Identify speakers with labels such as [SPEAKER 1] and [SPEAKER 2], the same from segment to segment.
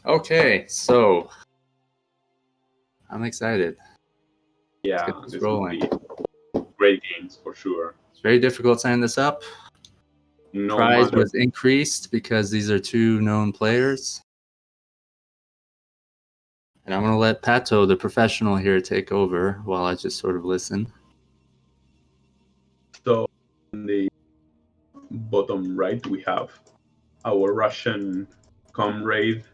[SPEAKER 1] Okay, so I'm excited.
[SPEAKER 2] Yeah,
[SPEAKER 1] Let's get this
[SPEAKER 2] this will
[SPEAKER 1] rolling.
[SPEAKER 2] be great games for sure.
[SPEAKER 1] It's very difficult setting this up.
[SPEAKER 2] No
[SPEAKER 1] Prize
[SPEAKER 2] matter.
[SPEAKER 1] was increased because these are two known players. And I'm going to let Pato, the professional here, take over while I just sort of listen.
[SPEAKER 2] So in the bottom right, we have our Russian comrade,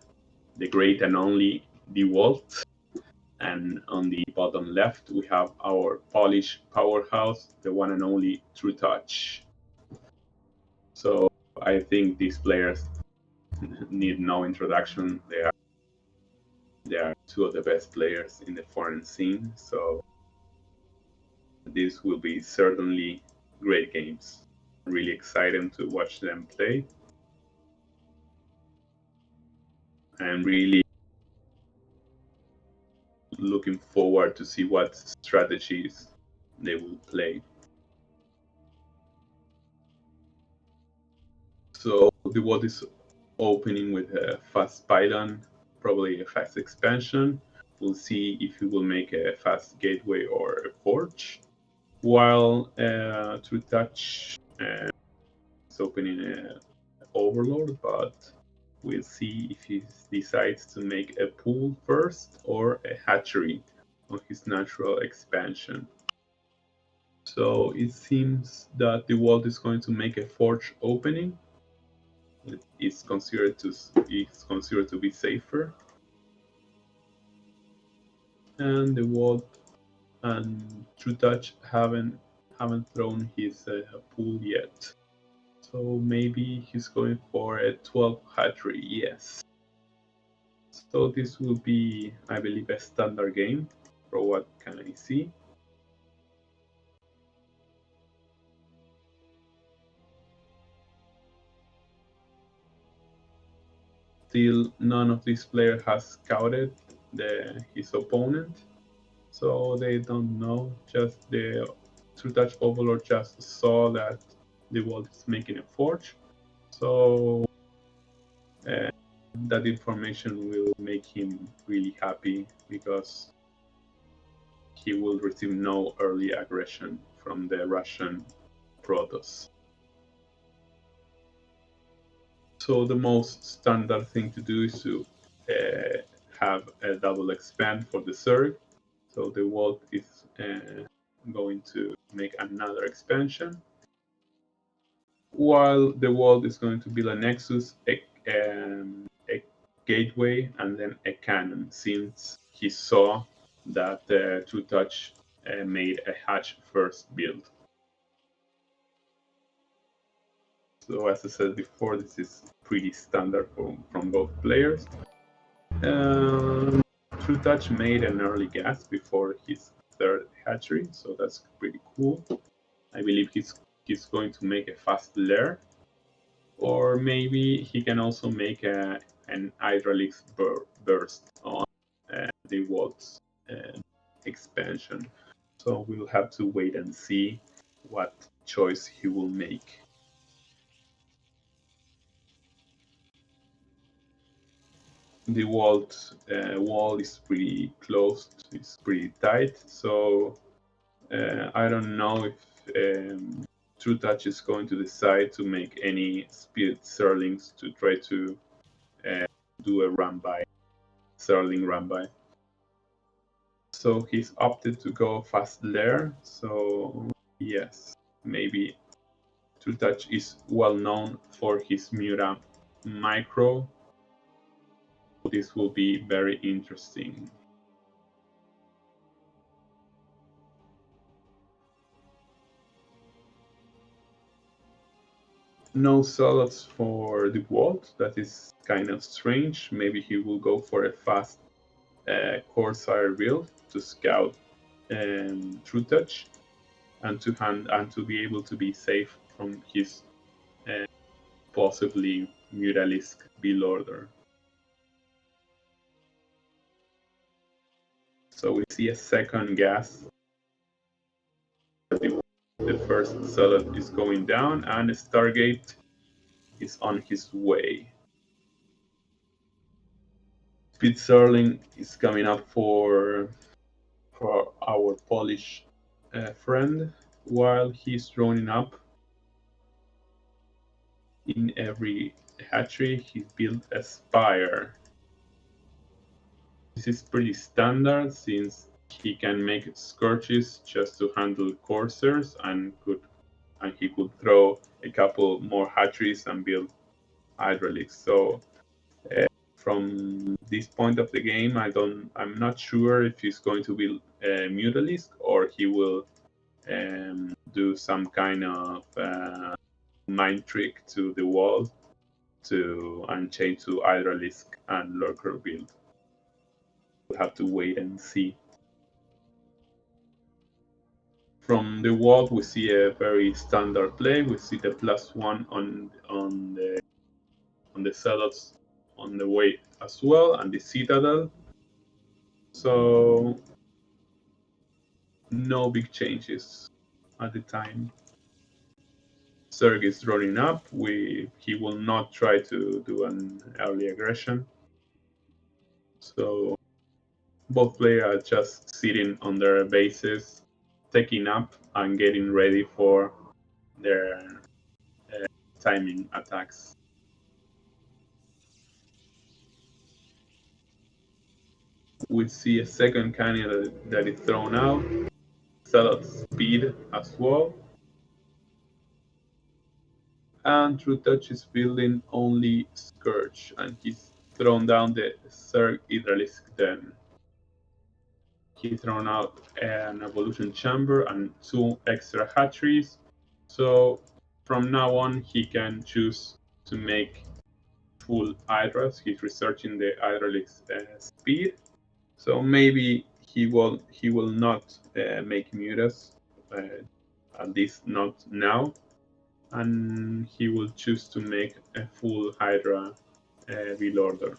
[SPEAKER 2] the great and only Dewalt. And on the bottom left, we have our Polish powerhouse, the one and only Trutacz. So I think these players need no introduction. They are two of the best players in the foreign scene. So this will be certainly great games. Really excited to watch them play. I'm really looking forward to see what strategies they will play. So the world is opening with a fast Python, probably a fast expansion. We'll see if he will make a fast gateway or a forge. While Trutacz is opening a overlord, but we'll see if he decides to make a pool first or a hatchery on his natural expansion. So it seems that the world is going to make a forge opening. It's considered to be safer, and the world and Trutouch haven't thrown his pool yet. So maybe he's going for a 12 hatchery. Yes. So this will be, I believe, a standard game. For what can I see? Still, none of these players has scouted his opponent, so they don't know. Just the Trutouch Overlord just saw that the world is making a forge, so uh, that information will make him really happy because he will receive no early aggression from the Russian Protoss. So the most standard thing to do is to have a double expand for the Zerg. So the Walt is going to make another expansion, while the Walt is going to build a Nexus, a gateway, and then a cannon, since he saw that the Trutouch made a hatch first build. So as I said before, this is pretty standard from both players. Trutouch made an early gas before his third hatchery, so that's pretty cool. I believe he's going to make a fast lair, or maybe he can also make an hydraulics burst on the Walt's expansion. So we'll have to wait and see what choice he will make. The wall is pretty closed, it's pretty tight, so I don't know if Trutouch is going to decide to make any speed Zerlings to try to do a run by, Zerling run by. So he's opted to go fast lair, so yes, maybe Trutouch is well known for his Mura micro. This will be very interesting. No salads for the Dewalt. That is kind of strange. Maybe he will go for a fast Corsair build to scout Trutouch and to be able to be safe from his uh, possibly Muralisk build order. So we see a second gas. The first salad is going down, and Stargate is on his way. Fitzerling is coming up for our Polish friend, while he's drawing up in every hatchery. He built a spire. This is pretty standard since he can make scourges just to handle coursers and he could throw a couple more hatcheries and build hydraulics. So from this point of the game, I'm not sure if he's going to build a Mutalisk or he will do some kind of mind trick to the wall to unchain to Hydralisk and Lurker build. We'll have to wait and see. From the wall, we see a very standard play. We see the +1 on the zealots on the way as well, and the citadel. So no big changes at the time. Zerg is running up. He will not try to do an early aggression. So both players are just sitting on their bases, taking up and getting ready for their timing attacks. We see a second cannon that is thrown out, Zealot speed as well. And Trutacz is building only Scourge, and he's thrown down the Zerg Hydralisk then. He thrown out an Evolution Chamber and 2 extra hatcheries. So from now on, he can choose to make full Hydras. He's researching the Hydralisk speed. So maybe he will not make Mutas, at least not now, and he will choose to make a full Hydra build order.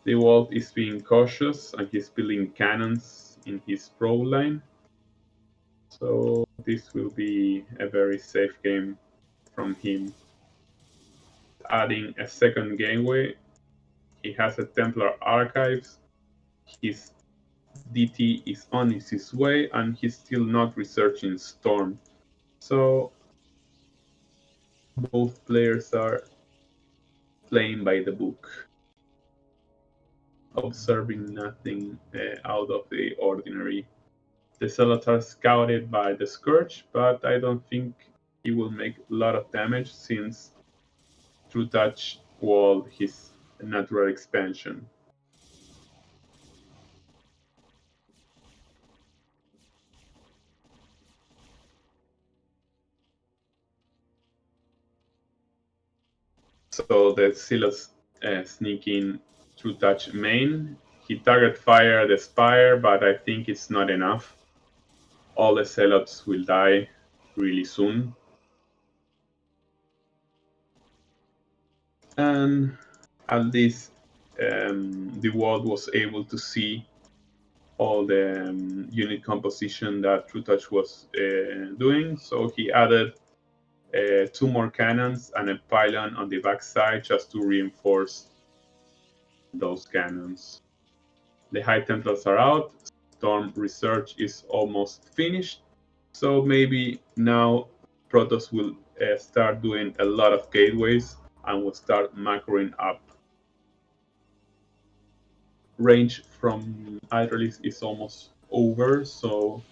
[SPEAKER 2] Dewalt is being cautious and he's building cannons in his pro line. So this will be a very safe game from him. Adding a second gateway, he has a Templar Archives. His DT is on his way and he's still not researching Storm. So both players are playing by the book, observing nothing out of the ordinary. The Zealots are scouted by the Scourge, but I don't think he will make a lot of damage since Trutacz walled his natural expansion. So the Zealots sneak in Trutacz main. He target fire the Spire, but I think it's not enough. All the Zealots will die really soon. And at least the world was able to see all the unit composition that Trutacz was doing. So he added 2 more cannons and a pylon on the backside just to reinforce those cannons. The High Templars are out. Storm research is almost finished. So maybe now Protoss will start doing a lot of gateways and will start macroing up. Range from Hydralisk is almost over, so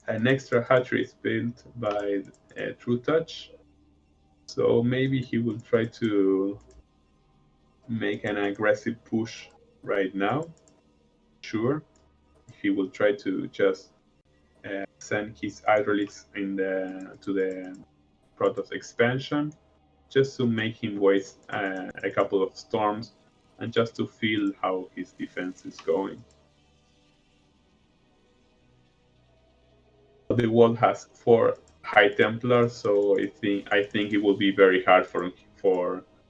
[SPEAKER 2] an extra hatchery is built by Trutacz. So maybe he will try to make an aggressive push right now. Sure, he will try to just send his Hydralisk to the Protoss expansion, just to make him waste a couple of storms and just to feel how his defense is going. The world has 4 High Templars, so I think it will be very hard for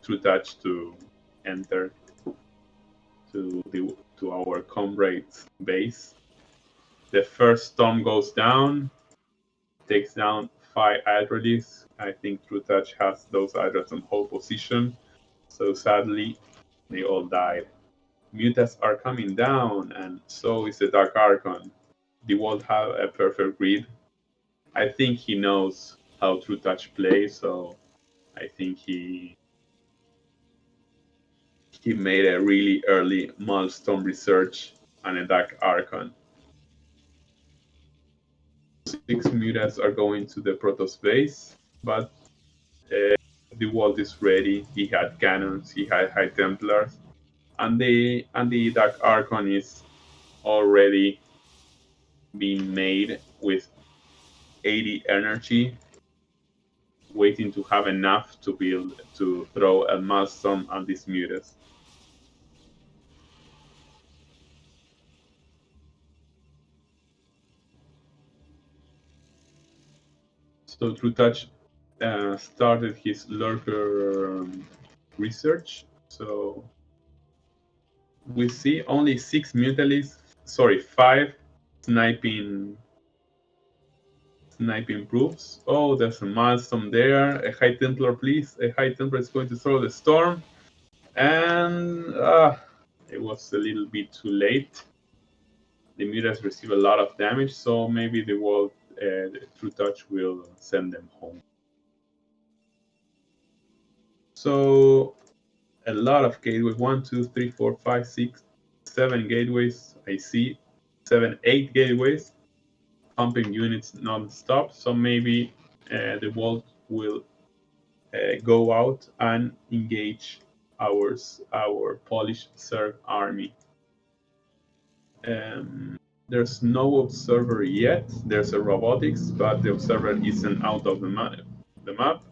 [SPEAKER 2] Trutacz to enter to our comrade's base. The first storm goes down, takes down 5 Hydralisks. I think Trutacz has those Hydras on pole position. So sadly, they all died. Mutas are coming down, and so is the Dark Archon. Dewalt have a perfect read. I think he knows how Trutacz plays, so I think he made a really early milestone research on a Dark Archon. 6 mutas are going to the Protoss base, but Dewalt is ready. He had cannons, he had High Templars, and the Dark Archon is already being made with 80 energy, waiting to have enough to throw a milestone on these mutas. So Trutacz started his lurker research. So we see only 6 mutalisks, sorry, 5 sniping proofs. Oh, there's a milestone there. A High Templar, please. A High Templar is going to throw the storm. And it was a little bit too late. The mutas receive a lot of damage, so maybe the world Trutacz will send them home. So a lot of gateways. 1, 2, 3, 4, 5, 6, 7 gateways. I see 7, 8 gateways. Pumping units non-stop. So maybe the world will go out and engage our Polish Zerg army. There's no observer yet. There's a robotics, but the observer isn't out of the map.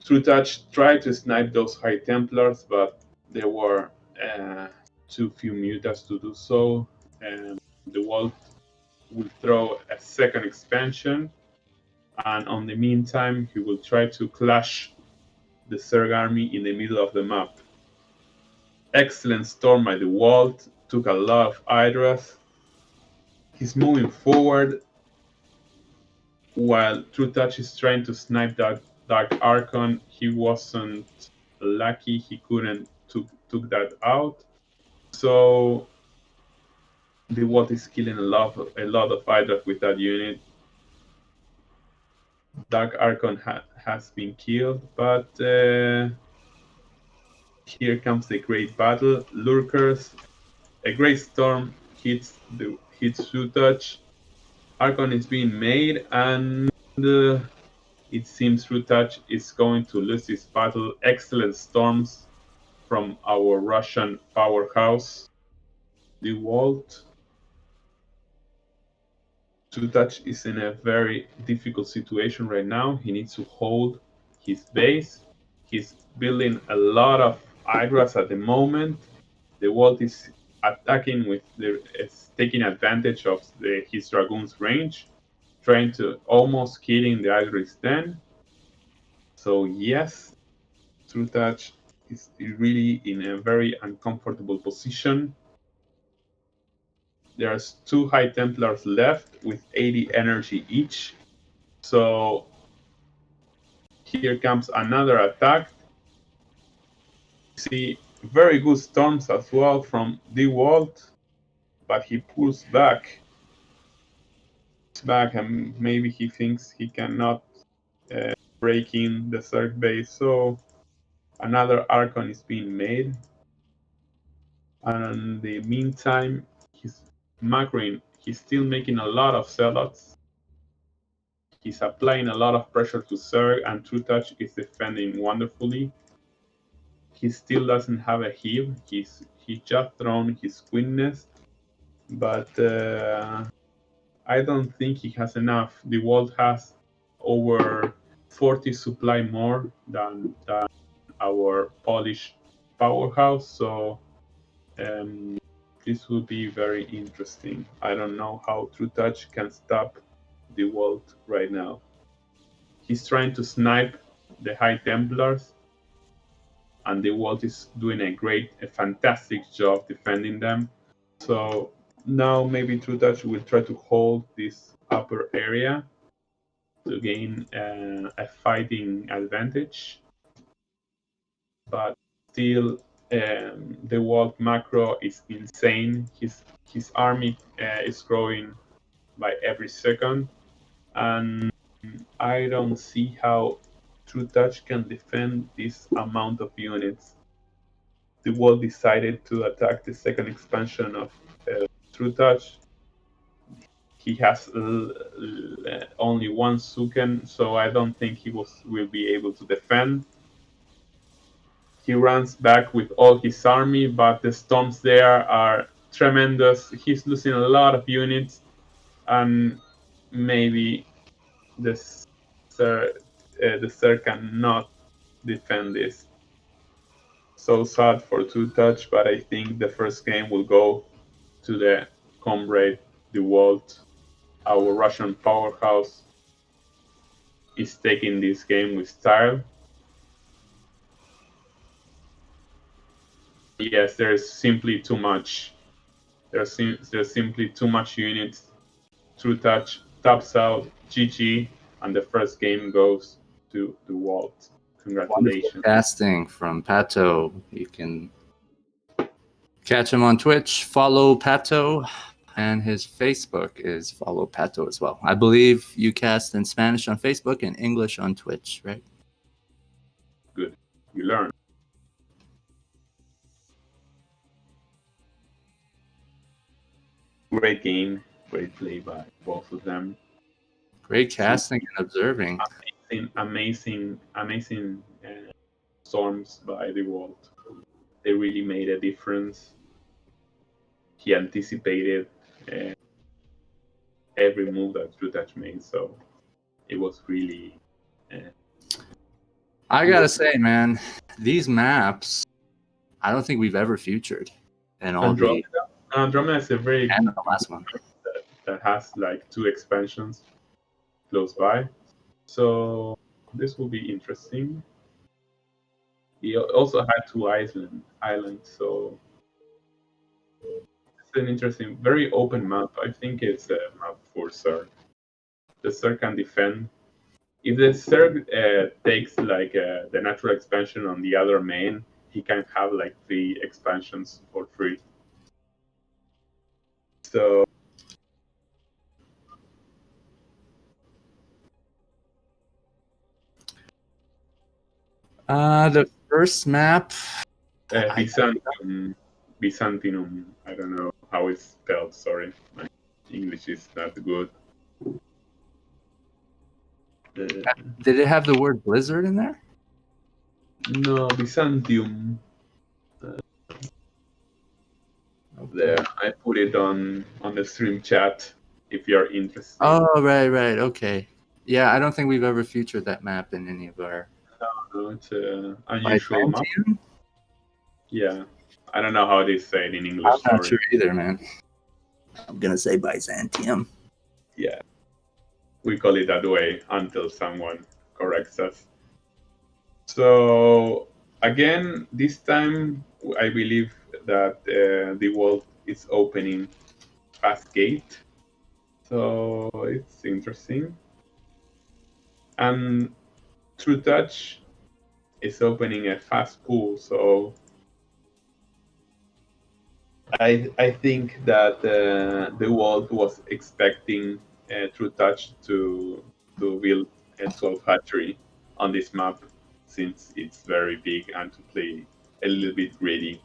[SPEAKER 2] Trutacz tried to snipe those High Templars, but there were too few mutas to do so. The Walt will throw a second expansion, and on the meantime, he will try to clash the Zerg army in the middle of the map. Excellent storm by the Walt, took a lot of Hydras. He's moving forward while Trutacz is trying to snipe that Dark Archon. He wasn't lucky, he couldn't took that out. So the Walt is killing a lot of Hydras with that unit. Dark Archon has been killed, but here comes the great battle. Lurkers, a great storm hits Trutacz. Archon is being made, and it seems Trutacz is going to lose this battle. Excellent storms from our Russian powerhouse, Dewalt. Trutacz is in a very difficult situation right now. He needs to hold his base. He's building a lot of Hydras at the moment. Dewalt is attacking is taking advantage of his Dragoon's range, trying to almost killing the Hydras den. So yes, Trutacz is really in a very uncomfortable position. There's 2 High Templars left with 80 energy each. So here comes another attack. See very good storms as well from Dewalt, but he pulls back. And maybe he thinks he cannot break in the Zerg base. So another Archon is being made. And in the meantime, he's macroing. He's still making a lot of zealots. He's applying a lot of pressure to Zerg, and Trutacz is defending wonderfully. He still doesn't have a heal. He just thrown his Queen Nest, but I don't think he has enough. The world has over 40 supply more than our Polish powerhouse, so this will be very interesting. I don't know how Trutacz can stop the world right now. He's trying to snipe the High Templars, and the world is doing a fantastic job defending them. So now maybe Trutacz will try to hold this upper area to gain a fighting advantage. but still, the Dewalt macro is insane. His army is growing by every second, and I don't see how Trutacz can defend this amount of units. The world decided to attack the second expansion of Trutacz. He has only one Suken, so I don't think will be able to defend. He runs back with all his army, but the storms there are tremendous. He's losing a lot of units, and maybe the Sir cannot defend this. So sad for Trutacz, but I think the first game will go to the comrade Dewalt. Our Russian powerhouse is taking this game with style. Yes, there's simply too much. There's simply too much units. Trutacz taps out GG, and the first game goes to Dewalt.
[SPEAKER 1] Wonderful
[SPEAKER 2] Congratulations.
[SPEAKER 1] casting from Pato. You can catch him on Twitch. Follow Pato, and his Facebook is follow Pato as well. I believe you cast in Spanish on Facebook and English on Twitch, right?
[SPEAKER 2] Good. You learn. Great game. Great play by both of them.
[SPEAKER 1] Great casting and observing.
[SPEAKER 2] Amazing storms by Dewalt. They really made a difference. He anticipated every move that Trutacz made, so it was really.
[SPEAKER 1] I gotta say, man, these maps, I don't think we've ever featured in all the
[SPEAKER 2] Andromeda is a very
[SPEAKER 1] and the last one.
[SPEAKER 2] that has like 2 expansions close by, so this will be interesting. He also had 2 islands, so it's an interesting, very open map. I think it's a map for Sir. The Sir can defend. If the Sir takes like the natural expansion on the other main, he can have like 3 expansions for free. So
[SPEAKER 1] The first map,
[SPEAKER 2] Byzantium. I don't know how it's spelled. Sorry, my English is not good.
[SPEAKER 1] Did it have the word blizzard in there?
[SPEAKER 2] No, Byzantium. There, I put it on the stream chat if you're interested.
[SPEAKER 1] Oh, right, okay. Yeah, I don't think we've ever featured that map in any of our.
[SPEAKER 2] No, it's an unusual map.
[SPEAKER 1] Byzantium?
[SPEAKER 2] Yeah, I don't know how they say it in English.
[SPEAKER 1] I'm not
[SPEAKER 2] Sorry.
[SPEAKER 1] sure either, man. I'm gonna say Byzantium.
[SPEAKER 2] Yeah, we call it that way until someone corrects us. So again, this time I believe that the world is opening fast gate, so it's interesting. And Trutacz is opening a fast pool, so I think that the world was expecting Trutacz to build a 12 hatchery on this map, since it's very big, and to play a little bit greedy.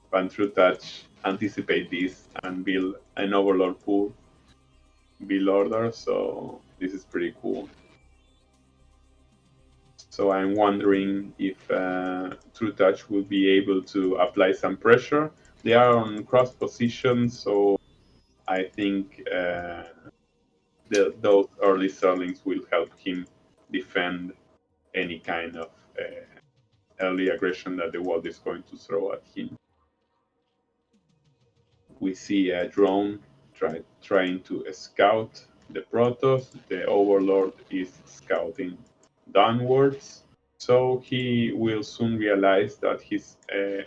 [SPEAKER 2] But Trutacz anticipate this and build an overlord pool, build order, so this is pretty cool. So I'm wondering if Trutacz will be able to apply some pressure. They are on cross position, so I think those early Sterlings will help him defend any kind of early aggression that the world is going to throw at him. We see a drone trying to scout the Protoss. The Overlord is scouting downwards. So he will soon realize that his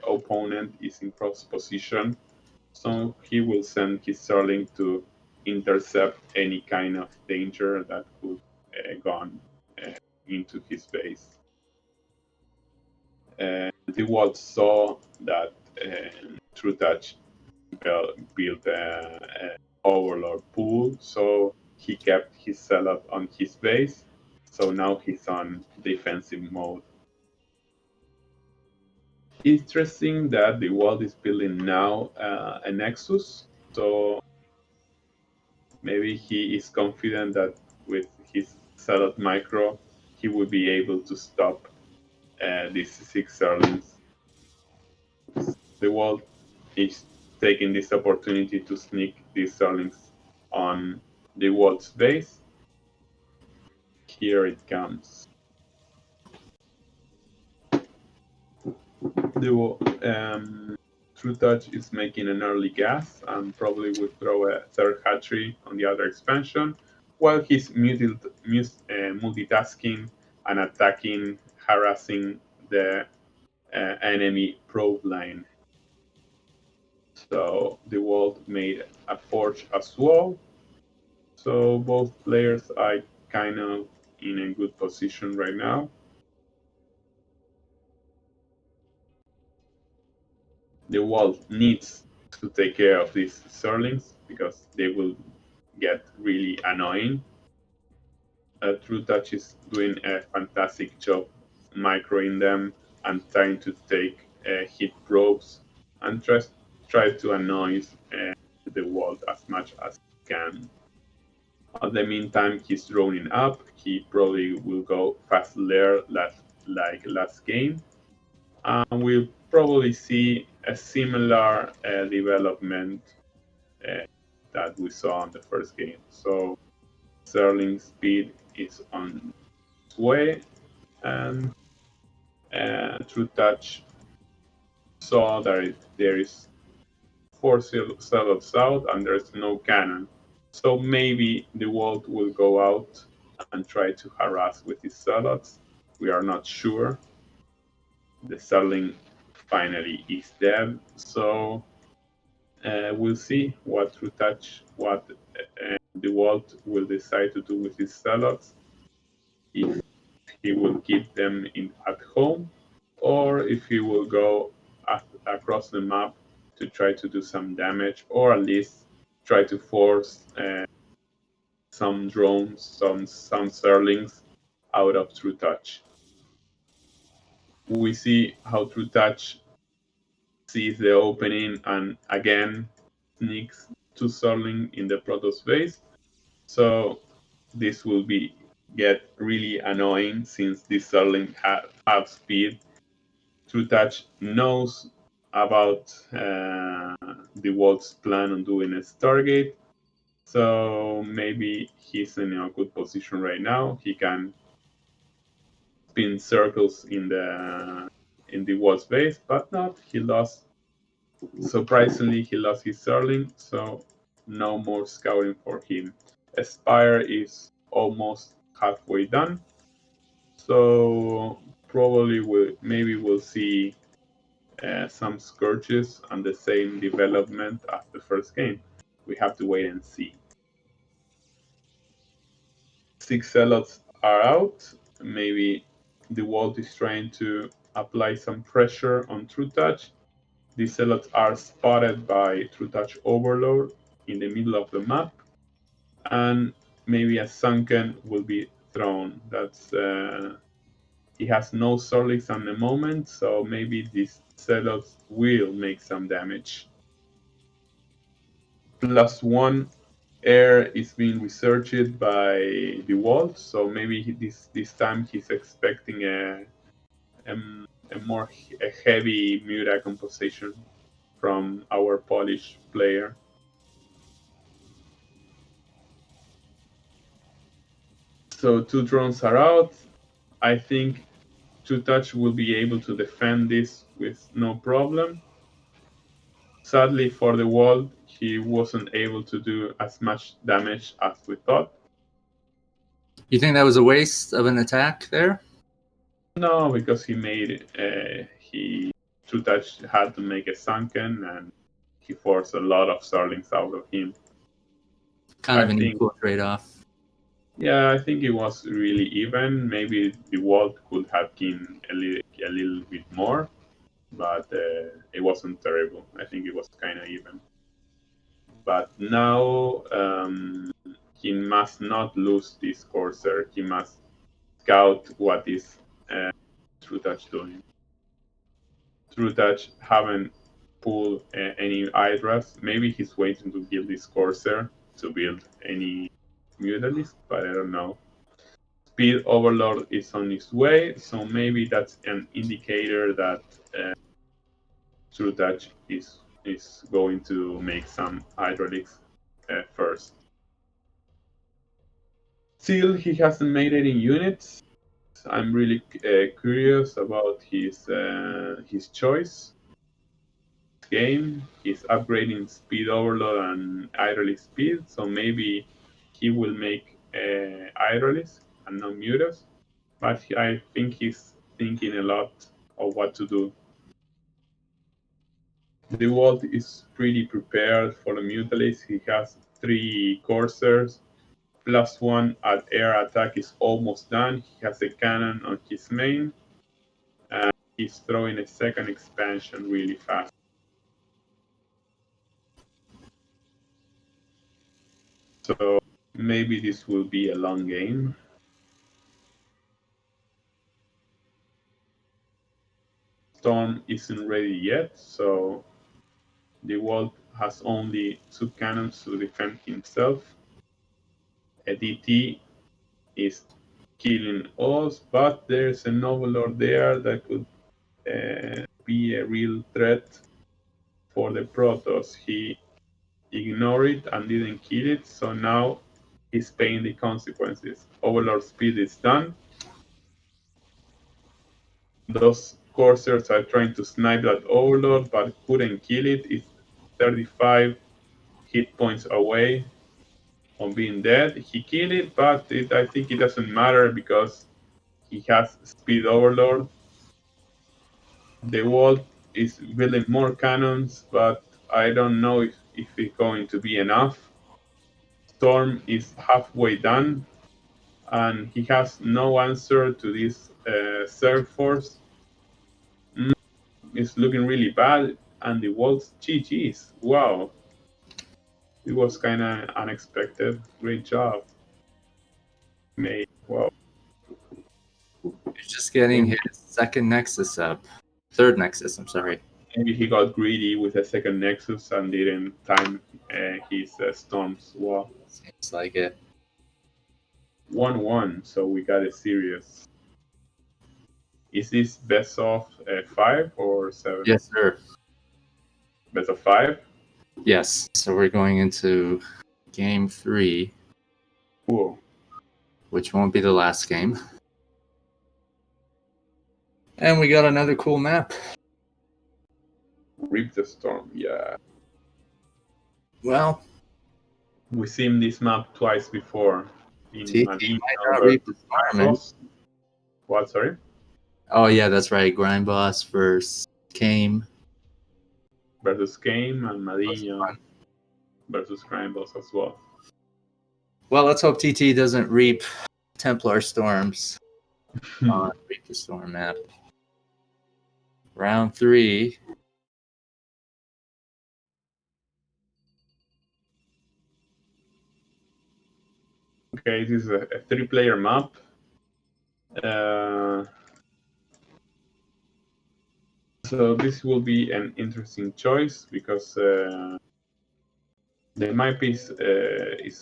[SPEAKER 2] opponent is in cross position. So he will send his Sterling to intercept any kind of danger that could go into his base. Dewalt saw that Trutacz built a overlord pool, so he kept his zealot on his base. So now he's on defensive mode. Interesting that the world is building now a Nexus, so maybe he is confident that with his Zealot micro he will be able to stop these 6 Zerlings. The world is taking this opportunity to sneak these Zerlings on the world's base. Here it comes. The Trutacz is making an early gas and probably will throw a third hatchery on the other expansion, while he's multitasking and attacking, harassing the enemy probe line. So the world made a forge as well. So both players are kind of in a good position right now. The world needs to take care of these Zerlings because they will get really annoying. Trutacz is doing a fantastic job microing them and trying to take hit probes and try to annoy the world as much as he can. In the meantime, he's droning up. He probably will go fast lair like last game. And we'll probably see a similar development that we saw in the first game. So Zerling speed is on its way, and Trutacz saw that there is 4 zealots out and there's no cannon. So maybe the world will go out and try to harass with his zealots. We are not sure. The Zerling finally is dead, so we'll see what Dewalt will decide to do with his zealots. If he will keep them at home, or if he will go across the map to try to do some damage, or at least try to force some drones, some Zerlings out of Trutacz. We see how Trutacz sees the opening and again sneaks to Zerling in the Protoss base. So this will get really annoying since this Zerling have speed. Trutacz knows about the Wolf's plan on doing a Stargate, so maybe he's in a good position right now. He can spin circles in the Wolf's base, but not. He lost. Surprisingly, he lost his Zerling, so no more scouting for him. Aspire is almost halfway done, so probably we'll see some Scourges and the same development as the first game. We have to wait and see. 6 Zealots are out. Maybe the world is trying to apply some pressure on Trutacz. The Zealots are spotted by Trutacz Overlord in the middle of the map, and maybe a Sunken will be thrown. That's he has no Zorlix at the moment, so maybe these Zealots will make some damage. +1 air is being researched by Dewalt, so maybe this time he's expecting a heavy Muta composition from our Polish player. So 2 drones are out. I think Trutacz will be able to defend this with no problem. Sadly for the world, he wasn't able to do as much damage as we thought.
[SPEAKER 1] You think that was a waste of an attack there?
[SPEAKER 2] No, because Trutacz had to make a Sunken, and he forced a lot of Starlings out of him.
[SPEAKER 1] Kind of an equal trade-off.
[SPEAKER 2] Yeah, I think it was really even. Maybe Dewalt could have been a little bit more, but it wasn't terrible. I think it was kind of even. But now he must not lose this Corsair. He must scout what is Trutacz doing. Trutacz haven't pulled any Hydras. Maybe he's waiting to kill this Corsair to build any Mutalisk, but I don't know. Speed Overlord is on its way, so maybe that's an indicator that Trutacz is going to make some hydraulics first. Still, he hasn't made any units. I'm really curious about his choice. Game, he's upgrading speed overload and hydraulic speed, so maybe he will make hydraulics and not mutas. But I think he's thinking a lot of what to do. The world is pretty prepared for the Mutalist. He has 3 Corsairs, plus 1 at air attack is almost done. He has a cannon on his main, and he's throwing a second expansion really fast. So maybe this will be a long game. Storm isn't ready yet, so the world has only 2 cannons to defend himself. A DT is killing us, but there's an overlord there that could be a real threat for the Protoss. He ignored it and didn't kill it, so now he's paying the consequences. Overlord speed is done. Those Corsairs are trying to snipe that Overlord, but couldn't kill it. It's 35 hit points away on being dead. He killed it, but I think it doesn't matter because he has Speed Overlord. The wall is building more cannons, but I don't know if it's going to be enough. Storm is halfway done, and he has no answer to this Surf Force. It's looking really bad, and the walls, GG's. Wow. It was kind of unexpected. Great job. Made. Wow.
[SPEAKER 1] He's just getting his second Nexus up. Third Nexus, I'm sorry.
[SPEAKER 2] Maybe he got greedy with a second Nexus and didn't time his storms well.
[SPEAKER 1] Seems like it.
[SPEAKER 2] 1-1, so we got a serious. Is this best of 5 or 7?
[SPEAKER 1] Yes, sir.
[SPEAKER 2] Best of 5?
[SPEAKER 1] Yes. So we're going into game 3.
[SPEAKER 2] Cool.
[SPEAKER 1] Which won't be the last game. And we got another cool map.
[SPEAKER 2] Reap the Storm, yeah.
[SPEAKER 1] Well,
[SPEAKER 2] we've seen this map twice before. In
[SPEAKER 1] TT
[SPEAKER 2] Madrid,
[SPEAKER 1] might not reap the storm.
[SPEAKER 2] What, sorry?
[SPEAKER 1] Oh, yeah, that's right. Grind Boss versus Kame.
[SPEAKER 2] Versus Game and Madinha versus Crime Boss as well.
[SPEAKER 1] Well, let's hope TT doesn't reap Templar Storms on Reap the Storm map. Round 3.
[SPEAKER 2] Okay, this is a 3-player map. So this will be an interesting choice because the map is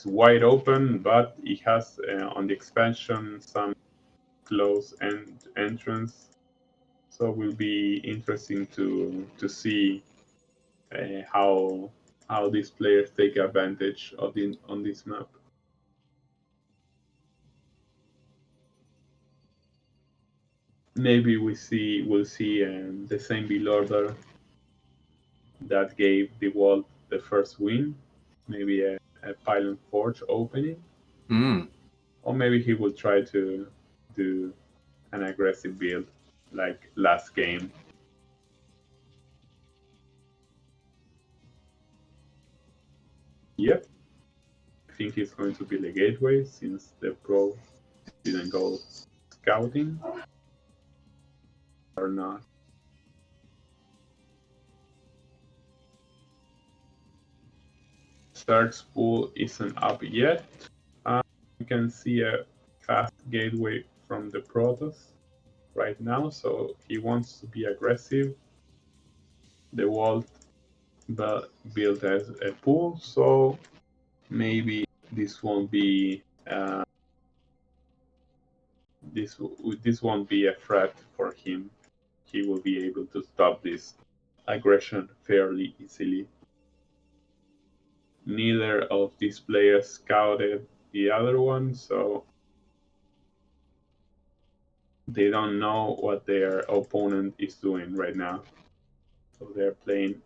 [SPEAKER 2] wide open, but it has on the expansion some close entrance. So it will be interesting to see how these players take advantage of on this map. Maybe we'll see the same build order that gave Dewalt the first win. Maybe a Pylon Forge opening. Or maybe he will try to do an aggressive build like last game. Yep. think it's going to be the gateway since the pro didn't go scouting or not. Search pool isn't up yet. You can see a fast gateway from the Protoss right now, so he wants to be aggressive. The Dewalt built as a pool, so maybe this won't be this won't be a threat for him. He will be able to stop this aggression fairly easily. Neither of these players scouted the other one, so they don't know what their opponent is doing right now. So they're playing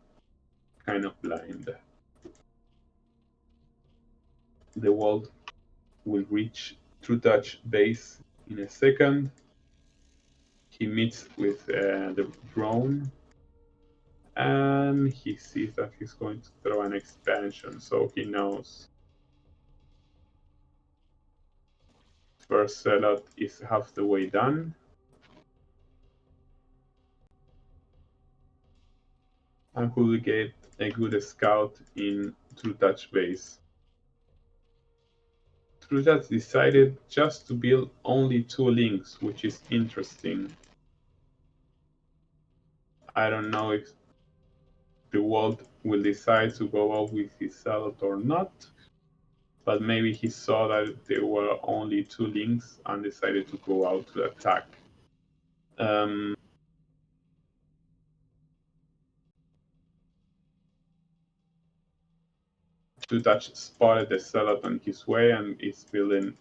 [SPEAKER 2] kind of blind. The Dewalt will reach Trutacz base in a second. He meets with the drone and he sees that he's going to throw an expansion, so he knows first sellout is half the way done. And who will get a good scout in Trutacz base. Trutacz decided just to build only 2 links, which is interesting. I don't know if Dewalt will decide to go out with his sellout or not, but maybe he saw that there were only 2 links and decided to go out to attack. Trutacz spotted the sellout on his way and is building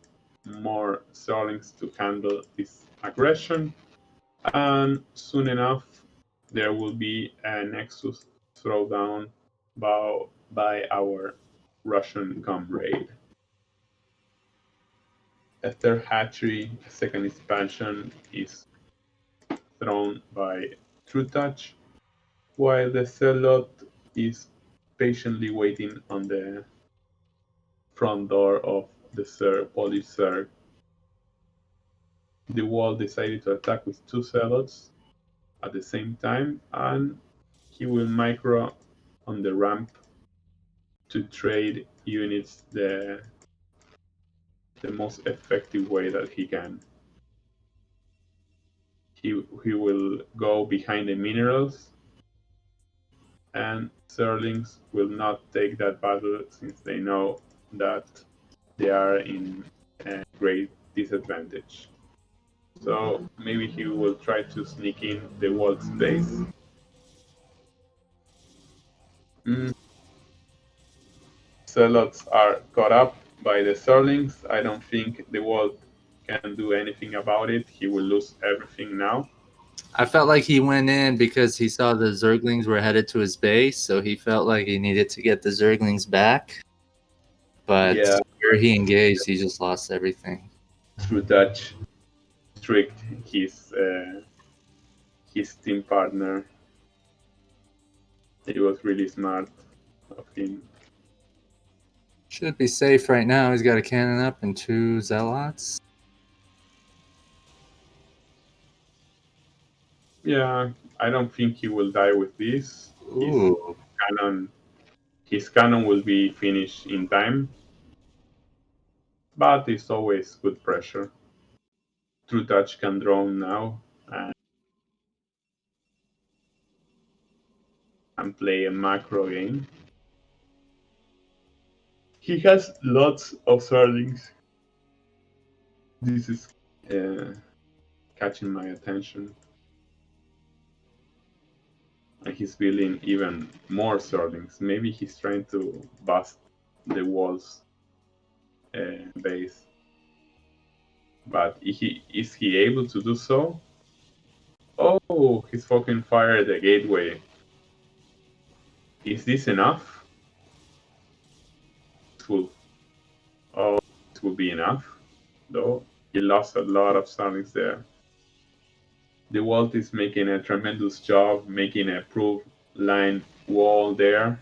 [SPEAKER 2] more Starlings to handle this aggression. And soon enough, there will be a Nexus throwdown by our Russian comrade. A third hatchery, a second expansion, is thrown by Trutacz, while the Zealot is patiently waiting on the front door of the Polish Zerg. The wall decided to attack with 2 Zealots at the same time, and he will micro on the ramp to trade units the most effective way that he can. He will go behind the minerals, and Zerlings will not take that battle since they know that they are in a great disadvantage. So maybe he will try to sneak in the wall space. Zealots are caught up by the Zerlings. I don't think the wall can do anything about it. He will lose everything now.
[SPEAKER 1] I felt like he went in because he saw the Zerglings were headed to his base, so he felt like he needed to get the Zerglings back. But
[SPEAKER 2] Yeah,
[SPEAKER 1] where he engaged, he just lost everything.
[SPEAKER 2] Trutacz tricked his team partner. It was really smart of him.
[SPEAKER 1] Should be safe right now. He's got a cannon up and 2 Zealots.
[SPEAKER 2] Yeah, I don't think he will die with this.
[SPEAKER 1] Ooh.
[SPEAKER 2] His cannon will be finished in time, but it's always good pressure. Trutacz can drone now and play a macro game. He has lots of Zerlings. This is catching my attention. And he's building even more Zerlings. Maybe he's trying to bust the walls base. But is he able to do so? Oh, he's fucking fired the gateway. Is this enough? It will be enough, though. He lost a lot of Starlings there. Dewalt is making a tremendous job making a proof line wall there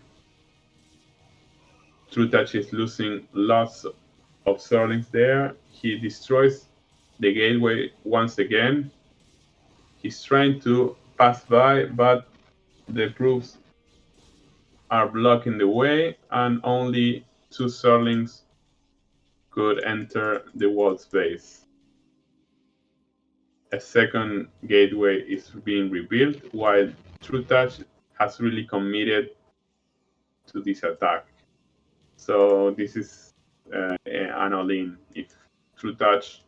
[SPEAKER 2] Trutacz is losing lots of Zerlings there. He destroys the gateway once again. He's trying to pass by, but the proofs are blocking the way, and only 2 Zerlings could enter the wall space. A second gateway is being rebuilt, while Trutacz has really committed to this attack. So this is an all-in. If Trutacz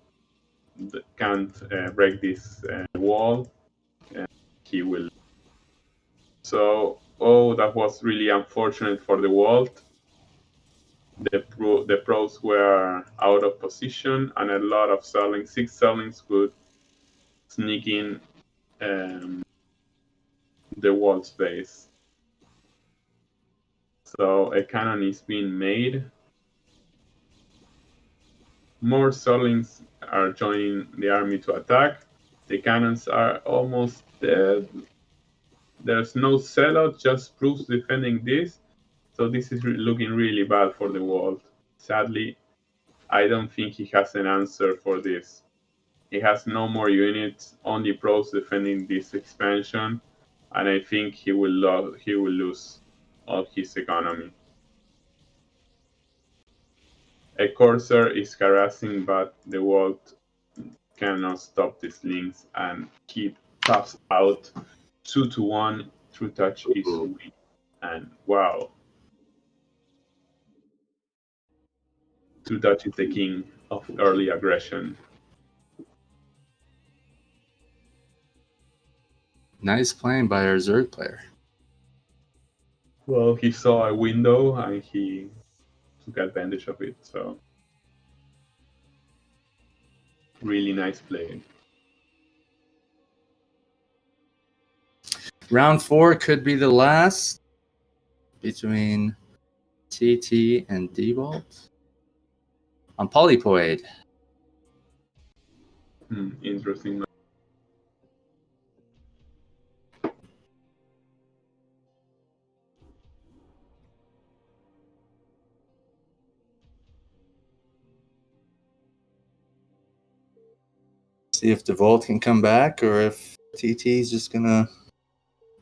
[SPEAKER 2] can't break this wall, he will. So, that was really unfortunate for the Dewalt. The pros were out of position, and a lot of 6 Zerlings could sneak in the wall space. So a cannon is being made. More Zerlings are joining the army to attack. The cannons are almost dead. There's no sellout, just proofs defending this. So this is looking really bad for the world. Sadly, I don't think he has an answer for this. He has no more units, only pros defending this expansion, and I think he will lose all his economy. A Corsair is harassing, but the world cannot stop these links, and he taps out 2-1. Trutacz is weak, and wow, Trutacz is the king of early aggression.
[SPEAKER 1] Nice playing by our Zerg player.
[SPEAKER 2] Well, he saw a window and he took advantage of it. So really nice play.
[SPEAKER 1] Round 4 could be the last between TT and Dewalt on Polypoid.
[SPEAKER 2] Interesting.
[SPEAKER 1] See if Dewalt can come back or if TT is just gonna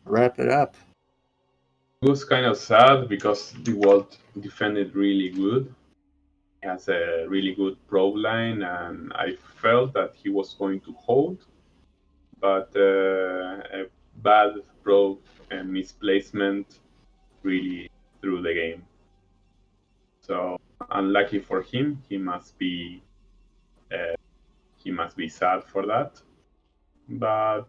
[SPEAKER 1] wrap it up.
[SPEAKER 2] It was kind of sad because Dewalt defended really good. He has a really good probe line, and I felt that he was going to hold, but a bad probe and misplacement really threw the game. So unlucky for him, he must be sad for that. But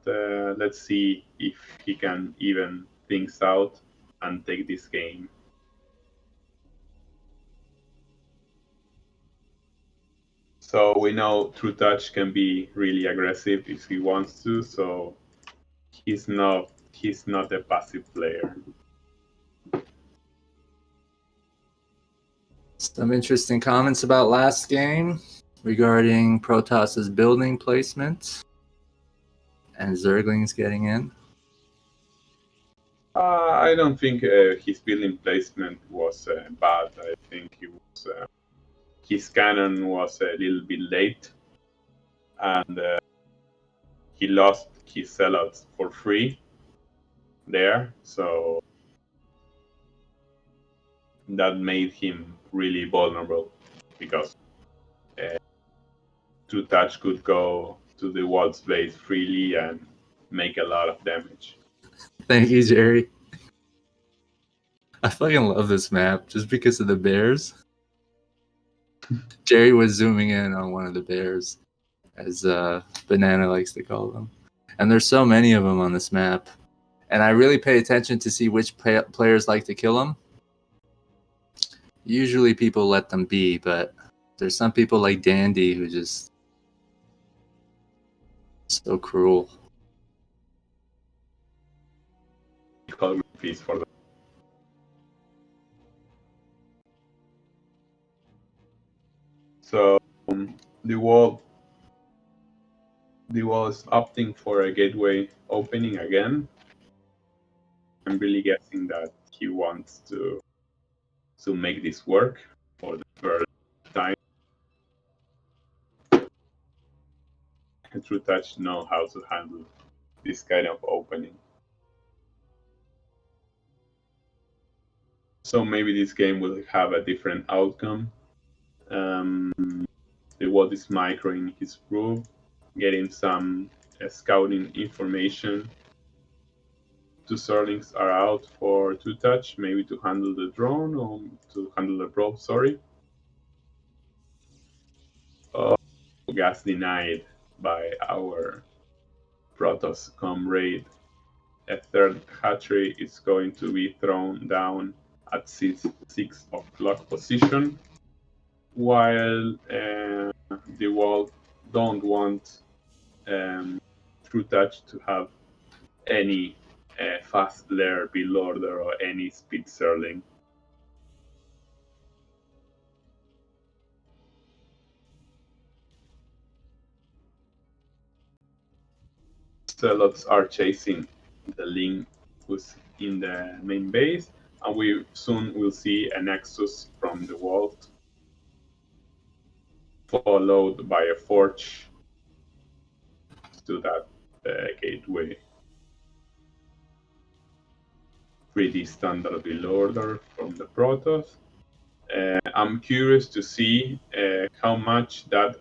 [SPEAKER 2] let's see if he can even things out and take this game. So we know Trutacz can be really aggressive if he wants to. So he's not a passive player.
[SPEAKER 1] Some interesting comments about last game regarding Protoss's building placement and Zerglings getting in.
[SPEAKER 2] I don't think his building placement was bad. I think he was his cannon was a little bit late, and he lost his sellouts for free there. So that made him really vulnerable because Trutacz could go to the wall's base freely and make a lot of damage.
[SPEAKER 1] Thank you, Jerry. I fucking love this map just because of the bears. Jerry was zooming in on one of the bears, as Banana likes to call them. And there's so many of them on this map. And I really pay attention to see which players like to kill them. Usually people let them be, but there's some people like Dandy who just so cruel.
[SPEAKER 2] Call fees for that. So the wall is opting for a gateway opening again. I'm really guessing that he wants to to make this work for the first time. Trutacz know how to handle this kind of opening. So maybe this game will have a different outcome. Dewalt is microing his group, getting some scouting information. Two Sterlings are out for Trutacz, maybe to handle the drone or to handle the probe, sorry. Oh, gas denied by our Protoss comrade. A third hatchery is going to be thrown down at 6 o'clock position, while Dewalt don't want Trutacz to have any fast layer build order or any speed Sterling. Zealots are chasing the link who's in the main base, and we soon will see a Nexus from the vault, followed by a Forge to that gateway. Pretty standard build order from the Protoss. I'm curious to see how much that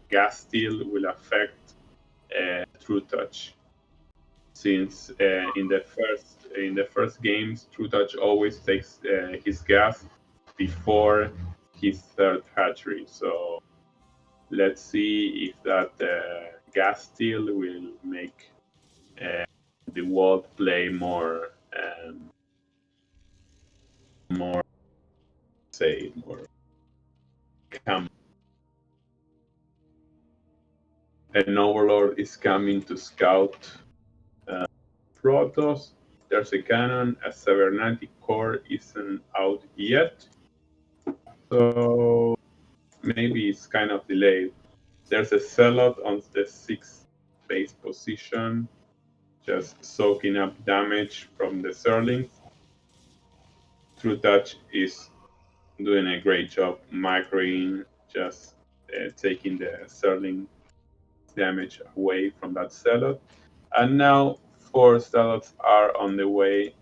[SPEAKER 2] gas steel will affect Trutacz, since in the first games Trutacz always takes his gas before his third hatchery. So let's see if that gas steel will make the Dewalt play more camp. An overlord is coming to scout Protoss. There's a cannon. A cybernetic core isn't out yet, so maybe it's kind of delayed. There's a Zealot on the 6th base position, just soaking up damage from the Zerlings. Trutacz is doing a great job microing, just taking the Zerling damage away from that Zealot. And now 4 Zealots are on their way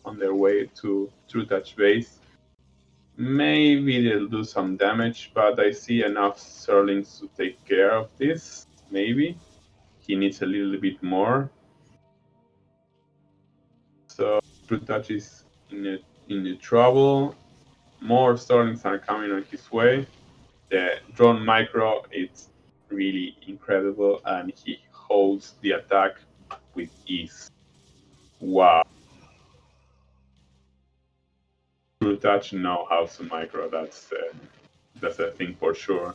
[SPEAKER 2] to Trutacz base. Maybe they'll do some damage, but I see enough Zerlings to take care of this. Maybe he needs a little bit more. So Trutacz is in the trouble. More Zerlings are coming on his way. The drone micro is really incredible, and he holds the attack with ease. Wow. Trutacz know how to micro. That's a thing for sure.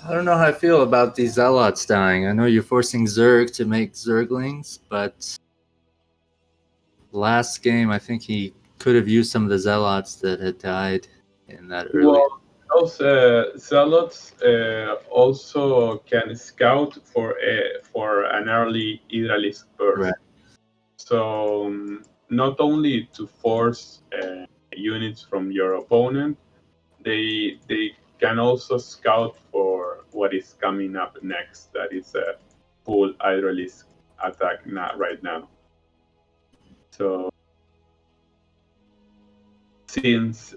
[SPEAKER 1] I don't know how I feel about these Zealots dying. I know you're forcing Zerg to make Zerglings, but last game I think he could have used some of the Zealots that had died in that early.
[SPEAKER 2] Well, those Zealots also can scout for an early Hydralisk burst.
[SPEAKER 1] Right.
[SPEAKER 2] So not only to force units from your opponent, they can also scout for what is coming up next. That is a full Hydralisk attack right now. So since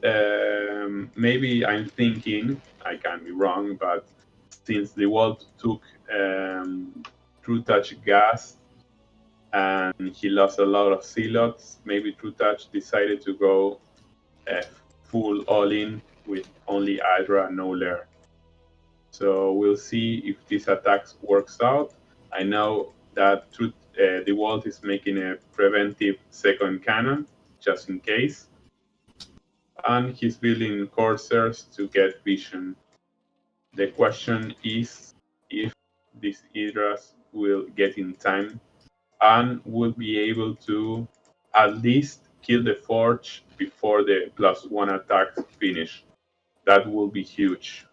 [SPEAKER 2] maybe I'm thinking, I can be wrong, but since Dewalt took Trutacz gas and he lost a lot of Zealots, maybe Trutacz decided to go full all-in with only Hydra and no Lair. So we'll see if this attack works out. I know that Dewalt is making a preventive second cannon, just in case. And he's building Corsairs to get vision. The question is if these Hydras will get in time and will be able to at least kill the Forge before the +1 attack finish. That will be huge.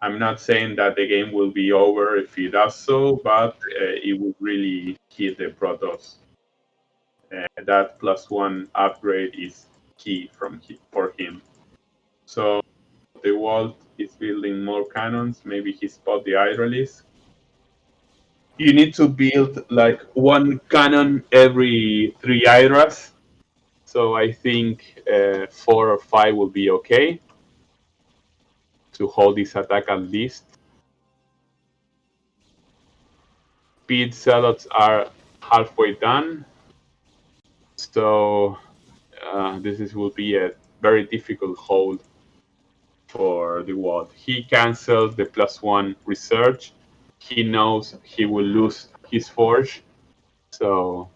[SPEAKER 2] I'm not saying that the game will be over if he does so, but it would really hit the Protoss. That +1 upgrade is key for him. So Dewalt is building more cannons. Maybe he spot the hydralisk. You need to build like one cannon every 3 hydras. So I think 4 or 5 will be okay to hold this attack at least. Speed zealots are halfway done. So will be a very difficult hold for the Dewalt. He cancels the +1 research. He knows he will lose his forge, so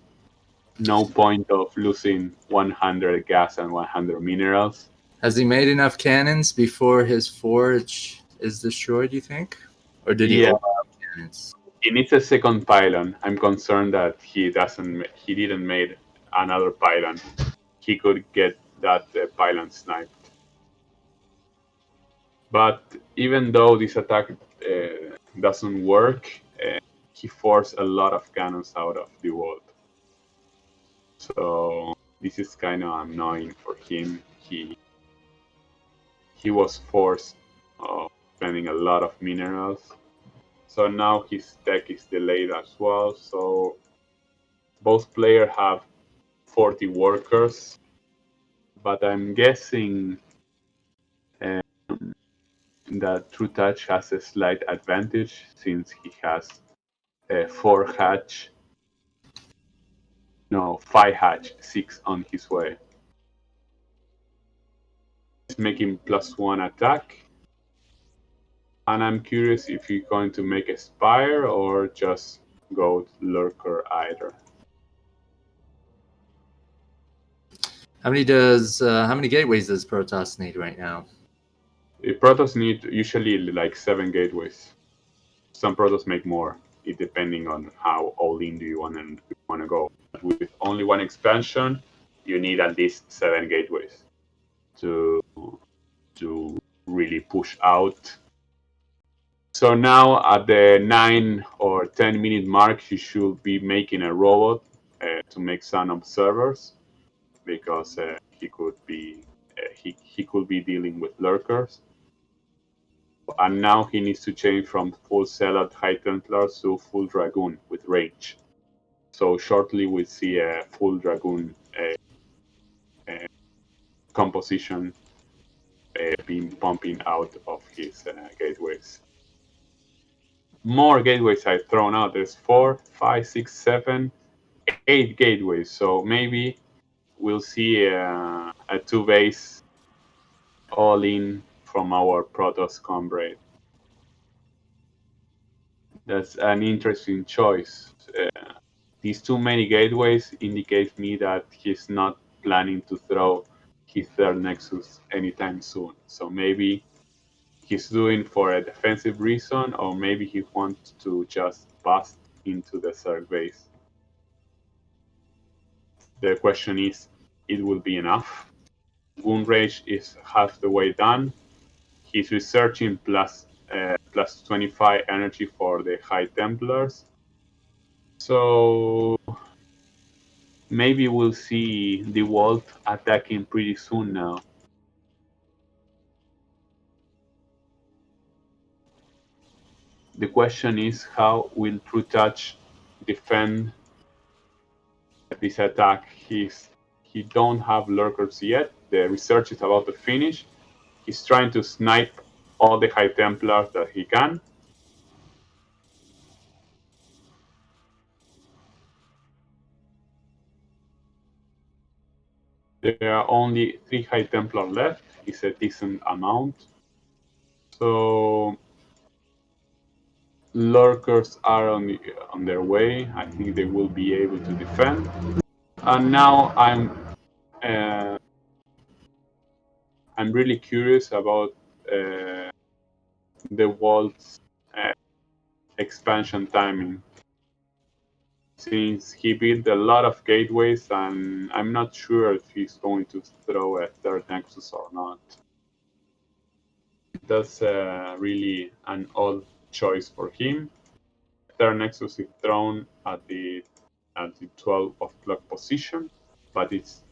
[SPEAKER 2] no point of losing 100 gas and 100 minerals.
[SPEAKER 1] Has he made enough cannons before his forge is destroyed, you think? Or did he open up cannons?
[SPEAKER 2] He needs a second pylon. I'm concerned that he didn't make another pylon. He could get that pylon sniped. But even though this attack doesn't work, he forced a lot of cannons out of the world. So this is kind of annoying for him. He was forced spending a lot of minerals. So now his deck is delayed as well. So both players have 40 workers, but I'm guessing that Trutacz has a slight advantage since he has 5 hatch, 6 on his way. He's making +1 attack. And I'm curious if he's going to make a Spire or just go Lurker either.
[SPEAKER 1] How many gateways does Protoss need right now?
[SPEAKER 2] Protoss need usually like 7 gateways. Some Protoss make more, it depending on how all in do you want to go. But with only one expansion, you need at least 7 gateways to really push out. So now at the 9 or 10 minute mark, you should be making a robot to make some observers, because he could be dealing with lurkers. And now he needs to change from full Zealot High Templars to full Dragoon with range. So shortly we'll see a full Dragoon composition being pumping out of his gateways. More gateways I've thrown out. There's 4, 5, 6, 7, 8 gateways. So maybe we'll see a 2-base all in from our Protoss comrade. That's an interesting choice. These too many gateways indicate me that he's not planning to throw his third Nexus anytime soon. So maybe he's doing for a defensive reason, or maybe he wants to just bust into the third base. The question is, it will be enough? Wound Rage is half the way done. He's researching plus 25 energy for the High Templars. So maybe we'll see Dewalt attacking pretty soon now. The question is, how will Trutacz defend this attack? He don't have lurkers yet. The research is about to finish. He's trying to snipe all the High Templars that he can. There are only 3 High Templar left. It's a decent amount. So lurkers are on their way. I think they will be able to defend. And now I'm really curious about Dewalt's expansion timing, since he built a lot of gateways, and I'm not sure if he's going to throw a third Nexus or not. That's really an odd choice for him. Third Nexus is thrown at the 12 o'clock position, but it's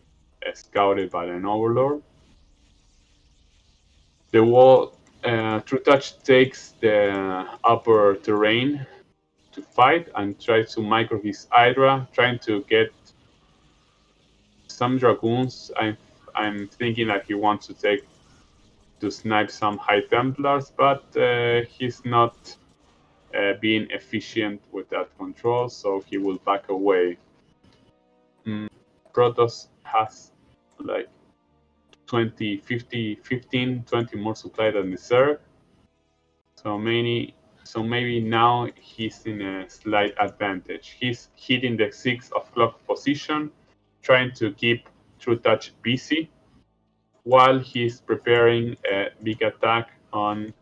[SPEAKER 2] scouted by an overlord. Trutacz takes the upper terrain to fight and tries to micro his Hydra, trying to get some dragoons. I'm thinking that he wants to snipe some High Templars, but he's not being efficient with that control, so he will back away. Protoss has like 20, 50, 15, 20 more supply than the Zerg. So maybe now he's in a slight advantage. He's hitting the 6 o'clock position, trying to keep Trutacz busy while he's preparing a big attack on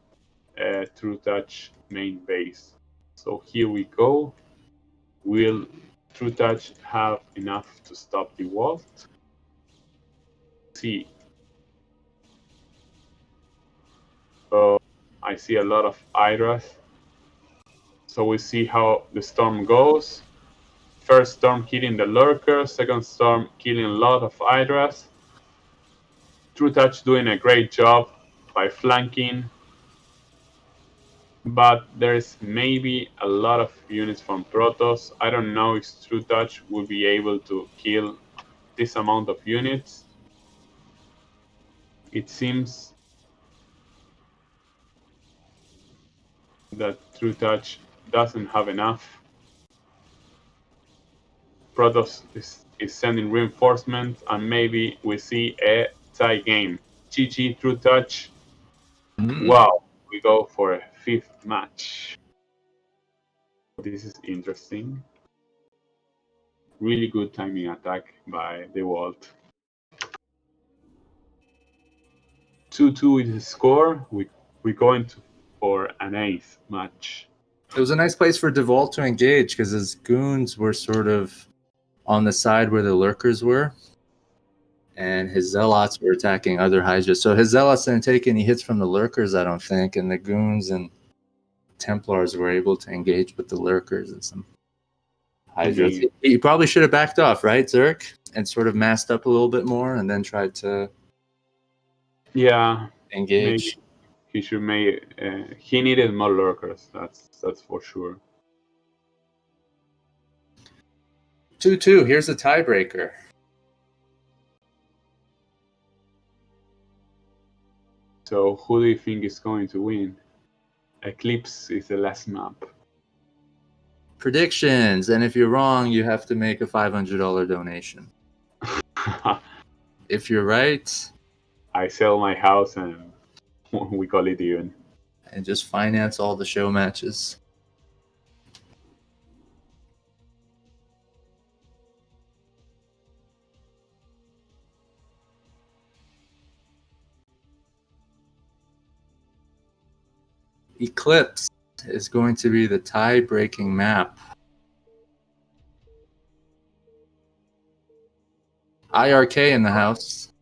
[SPEAKER 2] Trutacz main base. So here we go. Will Trutacz have enough to stop Dewalt? See. So I see a lot of Hydras. So we see how the storm goes. First storm hitting the lurker, second storm killing a lot of Hydras. Trutacz doing a great job by flanking, but there's maybe a lot of units from Protoss. I don't know if Trutacz will be able to kill this amount of units. It seems that Trutacz doesn't have enough. Protoss is sending reinforcements, and maybe we see a tie game. GG Trutacz. Wow, we go for a 5th match. This is interesting. Really good timing attack by Dewalt. 2-2 is the score. We're going for an 8th match.
[SPEAKER 1] It was a nice place for Dewalt to engage because his goons were sort of on the side where the lurkers were, and his zealots were attacking other Hydras. So his zealots didn't take any hits from the lurkers, I don't think, and the goons and Templars were able to engage with the lurkers and some Hydras. He probably should have backed off, right, Zerk? And sort of masked up a little bit more and then tried to engage.
[SPEAKER 2] Maybe he should he needed more lurkers, that's for sure.
[SPEAKER 1] 2-2, here's a tiebreaker.
[SPEAKER 2] So who do you think is going to win? Eclipse is the last map.
[SPEAKER 1] Predictions, and if you're wrong, you have to make a $500 donation. If you're right,
[SPEAKER 2] I sell my house and we call it even.
[SPEAKER 1] And just finance all the show matches. Eclipse is going to be the tie-breaking map. IRK in the house.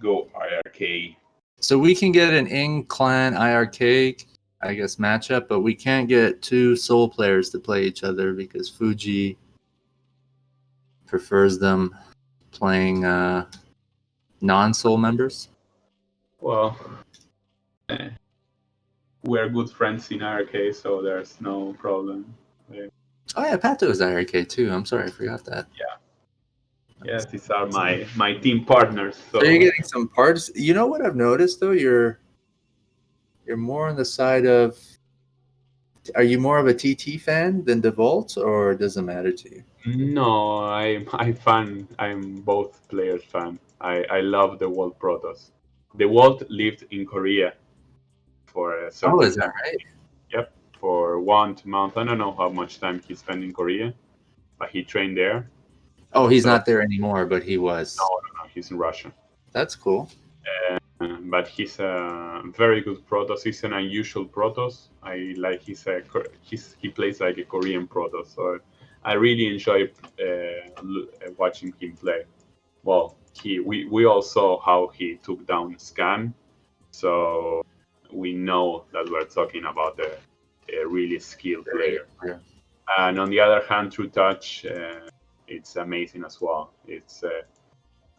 [SPEAKER 2] Go IRK.
[SPEAKER 1] So we can get an in-clan IRK, I guess, matchup, but we can't get two Soul players to play each other because Fuji prefers them playing non-Soul members.
[SPEAKER 2] Well, we're good friends in IRK, so there's no problem.
[SPEAKER 1] Oh yeah, Pato is IRK too. I'm sorry, I forgot that.
[SPEAKER 2] Yeah. Yes, these are my team partners.
[SPEAKER 1] So you're getting some parts. You know what I've noticed though? You're more on the side of. Are you more of a TT fan than Dewalt, or does it matter to you?
[SPEAKER 2] No, I'm both players fan. I love the Dewalt Protoss. Dewalt lived in Korea for a certain.
[SPEAKER 1] Oh, is that right?
[SPEAKER 2] Yep, for 1 month. I don't know how much time he spent in Korea, but he trained there.
[SPEAKER 1] Oh, he's not there anymore, but he was.
[SPEAKER 2] No, he's in Russia.
[SPEAKER 1] That's cool.
[SPEAKER 2] But he's a very good Protoss. He's an unusual Protoss. I like he plays like a Korean Protoss. So I really enjoy watching him play. Well, we all saw how he took down Scan, so we know that we're talking about a really skilled player.
[SPEAKER 1] Yeah.
[SPEAKER 2] And on the other hand, Trutacz it's amazing as well. It's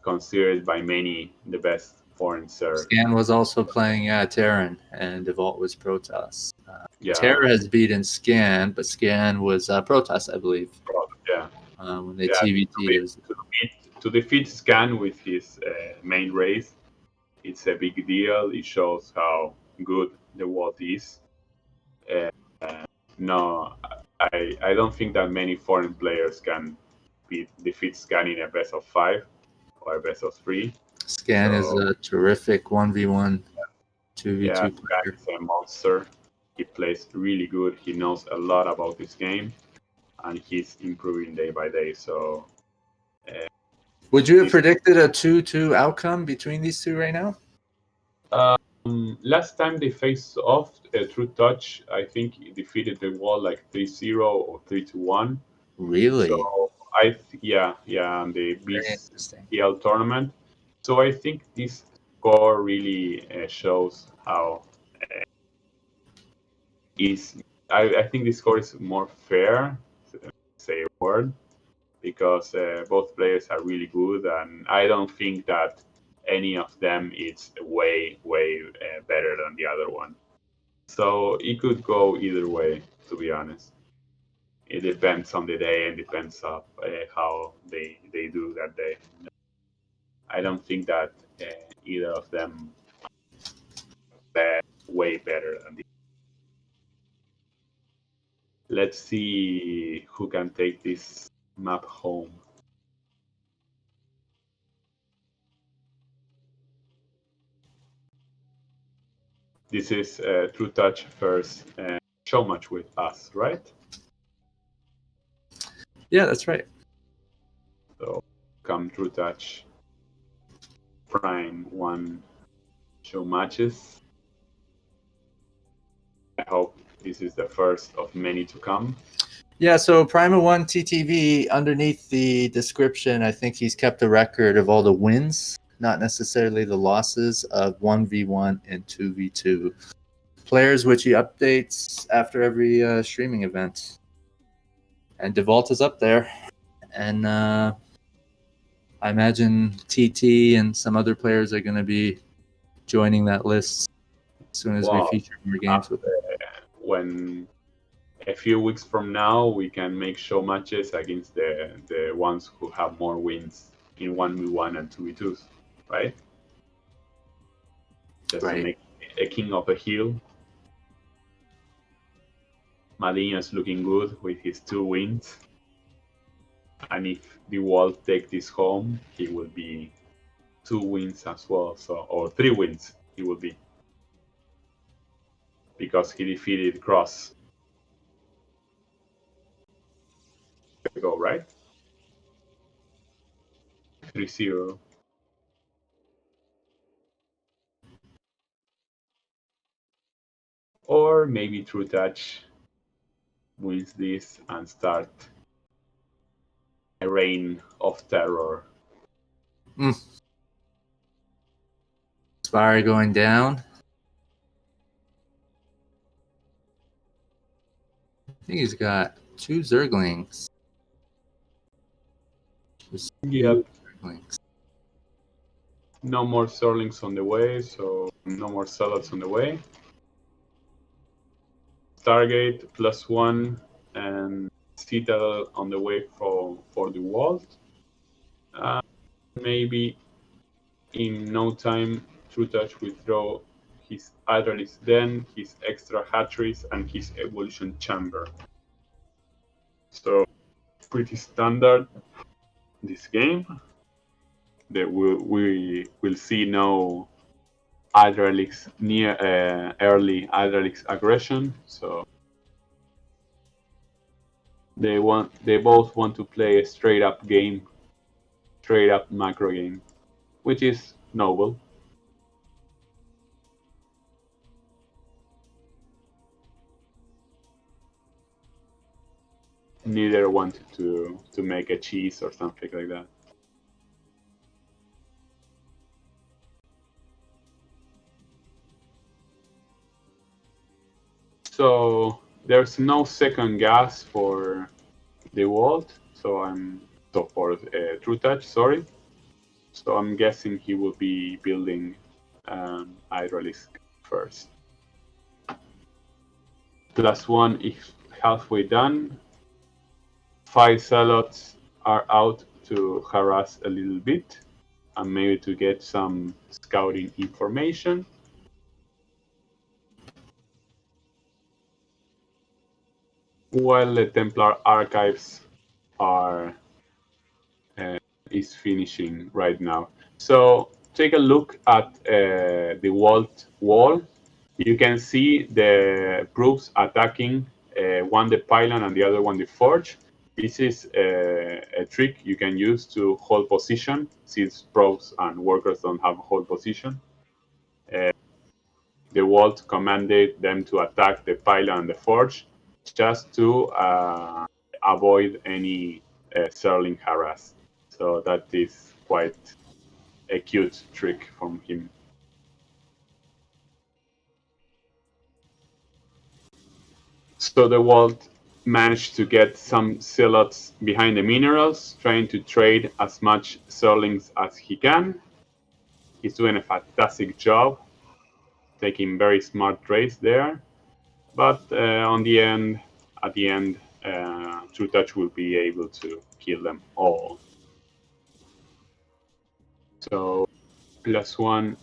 [SPEAKER 2] considered by many the best foreign Zerg.
[SPEAKER 1] Scan was also playing Terran, and Dewalt was Protoss.
[SPEAKER 2] Yeah,
[SPEAKER 1] Terra has beaten Scan, but Scan was Protoss, I believe.
[SPEAKER 2] yeah.
[SPEAKER 1] When they
[SPEAKER 2] Yeah,
[SPEAKER 1] TVT, it was
[SPEAKER 2] to defeat Scan with his main race, it's a big deal. It shows how good the Dewalt is. No, I don't think that many foreign players can defeat Scan in a best of 5 or a best of 3.
[SPEAKER 1] Scan is
[SPEAKER 2] So
[SPEAKER 1] a terrific 1v1,
[SPEAKER 2] yeah,
[SPEAKER 1] 2v2
[SPEAKER 2] Scan
[SPEAKER 1] player.
[SPEAKER 2] is a monster. He plays really good. He knows a lot about this game, and he's improving day by day. So
[SPEAKER 1] Would you have
[SPEAKER 2] this
[SPEAKER 1] predicted a 2-2 outcome between these two right now?
[SPEAKER 2] last time they faced off, Trutacz, I think he defeated the wall like 3-0 or 3-1.
[SPEAKER 1] Really?
[SPEAKER 2] So yeah, and the
[SPEAKER 1] Very
[SPEAKER 2] Beast
[SPEAKER 1] interesting.
[SPEAKER 2] PL tournament. So I think this score really shows how is. I think this score is more fair, say a word, because both players are really good, and I don't think that any of them is way better than the other one. So it could go either way, to be honest. It depends on the day and depends on how they do that day. I don't think that either of them way better than the. Let's see who can take this map home. This is Trutacz first Showmatch with us, right?
[SPEAKER 1] Yeah, that's right.
[SPEAKER 2] So come Trutacz Prime 1 show matches. I hope this is the first of many to come.
[SPEAKER 1] Yeah, so Prima 1 TTV, underneath the description, I think he's kept a record of all the wins, not necessarily the losses of 1v1 and 2v2 players, which he updates after every streaming event. And Dewalt is up there. And I imagine TT and some other players are going to be joining that list as soon as we feature more games with them.
[SPEAKER 2] When a few weeks from now we can make show matches against the ones who have more wins in 1v1 and 2v2s, right? Just to make a king of a hill. Madinha is looking good with his 2 wins. And if Dewalt take this home, he will be 2 wins as well, or 3 wins he will be. Because he defeated Cross. Go, right? 3-0. Or maybe Trutacz wins this and start a reign of terror.
[SPEAKER 1] Spire going down. I think he's got 2 Zerglings.
[SPEAKER 2] Yep.
[SPEAKER 1] Zerglings.
[SPEAKER 2] No more Zerglings on the way, so no more Zealots on the way. Stargate +1 and Citadel on the way for the Dewalt. Maybe in no time, Trutacz will throw his Hydralisk Den, his extra hatcheries, and his evolution chamber. So pretty standard this game. That we will see no Hydralisk near early Hydralisk aggression. So they both want to play a straight up game, straight up macro game, which is noble. Neither wanted to make a cheese or something like that. So there's no second gas for Dewalt, so I'm So for Trutacz, sorry. So I'm guessing he will be building Hydralisk first. +1 is halfway done. 5 Zealots are out to harass a little bit and maybe to get some scouting information. While the Templar archives are is finishing right now. So take a look at the Dewalt wall. You can see the proofs attacking one the pylon and the other one the forge. This is a trick you can use to hold position, since pros and workers don't have hold position. The Walt commanded them to attack the pylon and the forge just to avoid any Serling harass. So that is quite a cute trick from him. So the Walt managed to get some zealots behind the minerals, trying to trade as much Serlings as he can. He's doing a fantastic job, taking very smart trades there. But at the end, Trutacz will be able to kill them all. So +1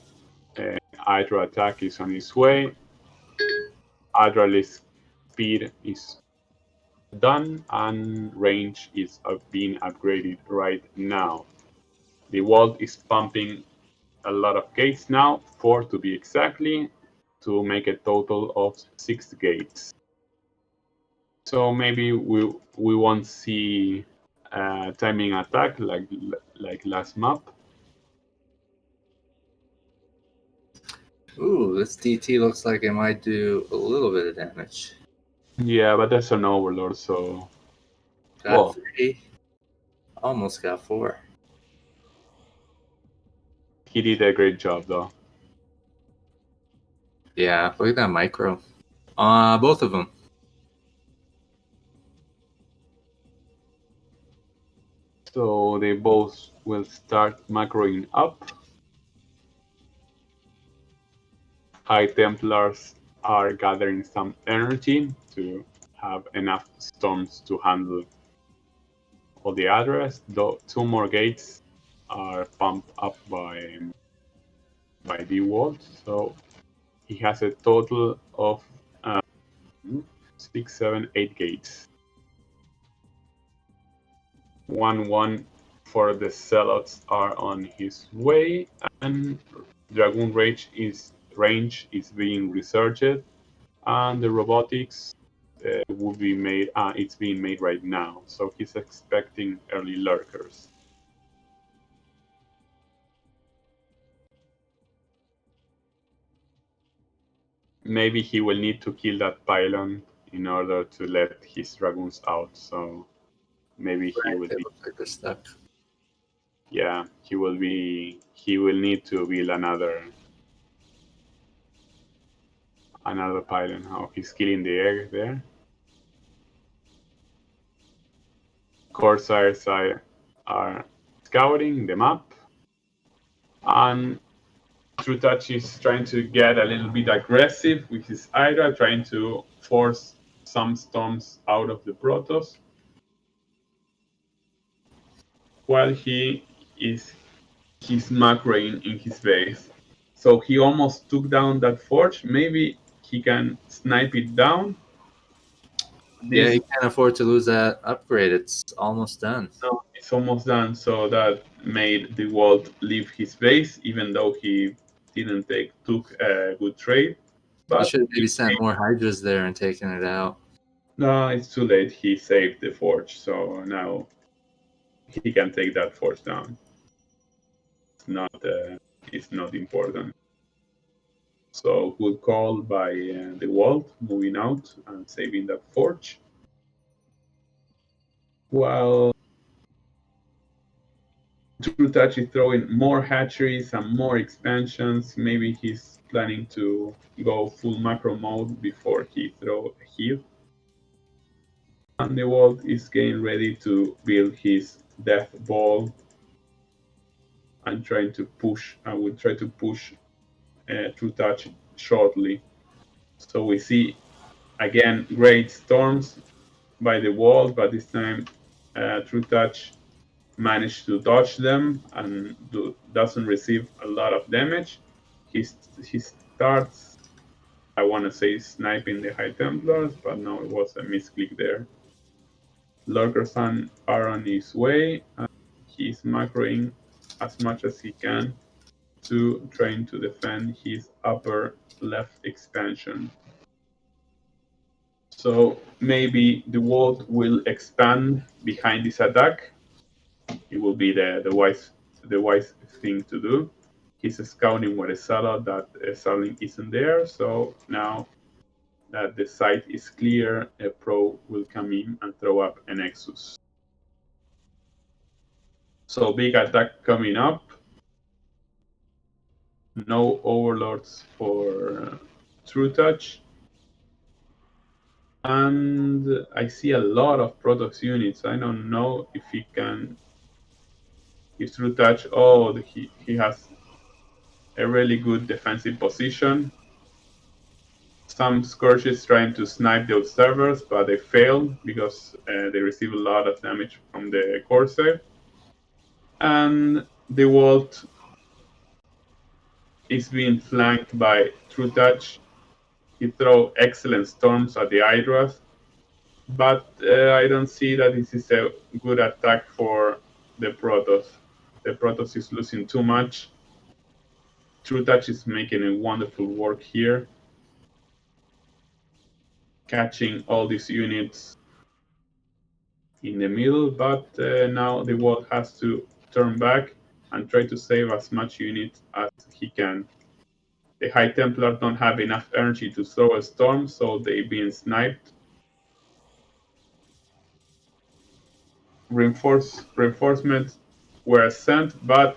[SPEAKER 2] Hydra attack is on its way. Hydralisk speed is done and range is being upgraded right now. The Vault is pumping a lot of gates now, 4 to be exactly, to make a total of 6 gates. So maybe we won't see timing attack like last map.
[SPEAKER 1] Ooh, this DT looks like it might do a little bit of damage.
[SPEAKER 2] Yeah, but that's an overlord, so
[SPEAKER 1] Got 3. Almost got 4.
[SPEAKER 2] he did a great job though.
[SPEAKER 1] Yeah, look at that micro. Both of them.
[SPEAKER 2] So they both will start macroing up. High Templars are gathering some energy to have enough storms to handle all the others. Though 2 more gates are pumped up by Dewalt, so he has a total of 6, 7, 8 gates. 1-1 for the Zealots are on his way, and Dragoon range is being researched, and the robotics will be made. It's being made right now, so he's expecting early lurkers. Maybe he will need to kill that pylon in order to let his dragoons out. So maybe he will be.
[SPEAKER 1] Looks like they're stuck.
[SPEAKER 2] Yeah, he will be. He will need to build another pylon. How he's killing the egg there. Corsairs are scouting the map, and Trutacz is trying to get a little bit aggressive with his Hydra, trying to force some storms out of the Protoss, while he's macroing in his base. So he almost took down that forge. Maybe he can snipe it down.
[SPEAKER 1] Yeah, he can't afford to lose that upgrade. It's almost done.
[SPEAKER 2] No, it's almost done. So that made Dewalt leave his base, even though he didn't took a good trade. But
[SPEAKER 1] He should have maybe sent more Hydras there and taken it out.
[SPEAKER 2] No, it's too late. He saved the forge, so now he can take that forge down. It's not important. So good call by Dewalt, moving out and saving that forge. While Trutacz is throwing more hatcheries and more expansions, maybe he's planning to go full macro mode before he throw a heal. And Dewalt is getting ready to build his death ball and trying to push. I will try to push Trutacz shortly. So we see again great storms by the wall, but this time Trutacz managed to dodge them and doesn't receive a lot of damage. He starts, I want to say, sniping the High Templars, but no, it was a misclick there. Lurkersan are on his way, and he's macroing as much as he can to trying to defend his upper left expansion. So maybe the Dewalt will expand behind this attack. It will be the wise thing to do. He's scouting with a Sala that Starling isn't there. So now that the site is clear, a pro will come in and throw up a Nexus. So big attack coming up. No overlords for Trutacz. And I see a lot of Protoss units. I don't know if he can. His Trutacz. Oh, he has a really good defensive position. Some Scourges trying to snipe the observers, but they fail because they receive a lot of damage from the Corsair. And the Dewalt is being flanked by Trutacz. He throws excellent storms at the Hydras, but I don't see that this is a good attack for the Protoss. The Protoss is losing too much. Trutacz is making a wonderful work here, catching all these units in the middle, but now the Dewalt has to turn back and try to save as much unit as he can. The High Templars don't have enough energy to throw a storm, so they've been sniped. Reinforcements were sent, but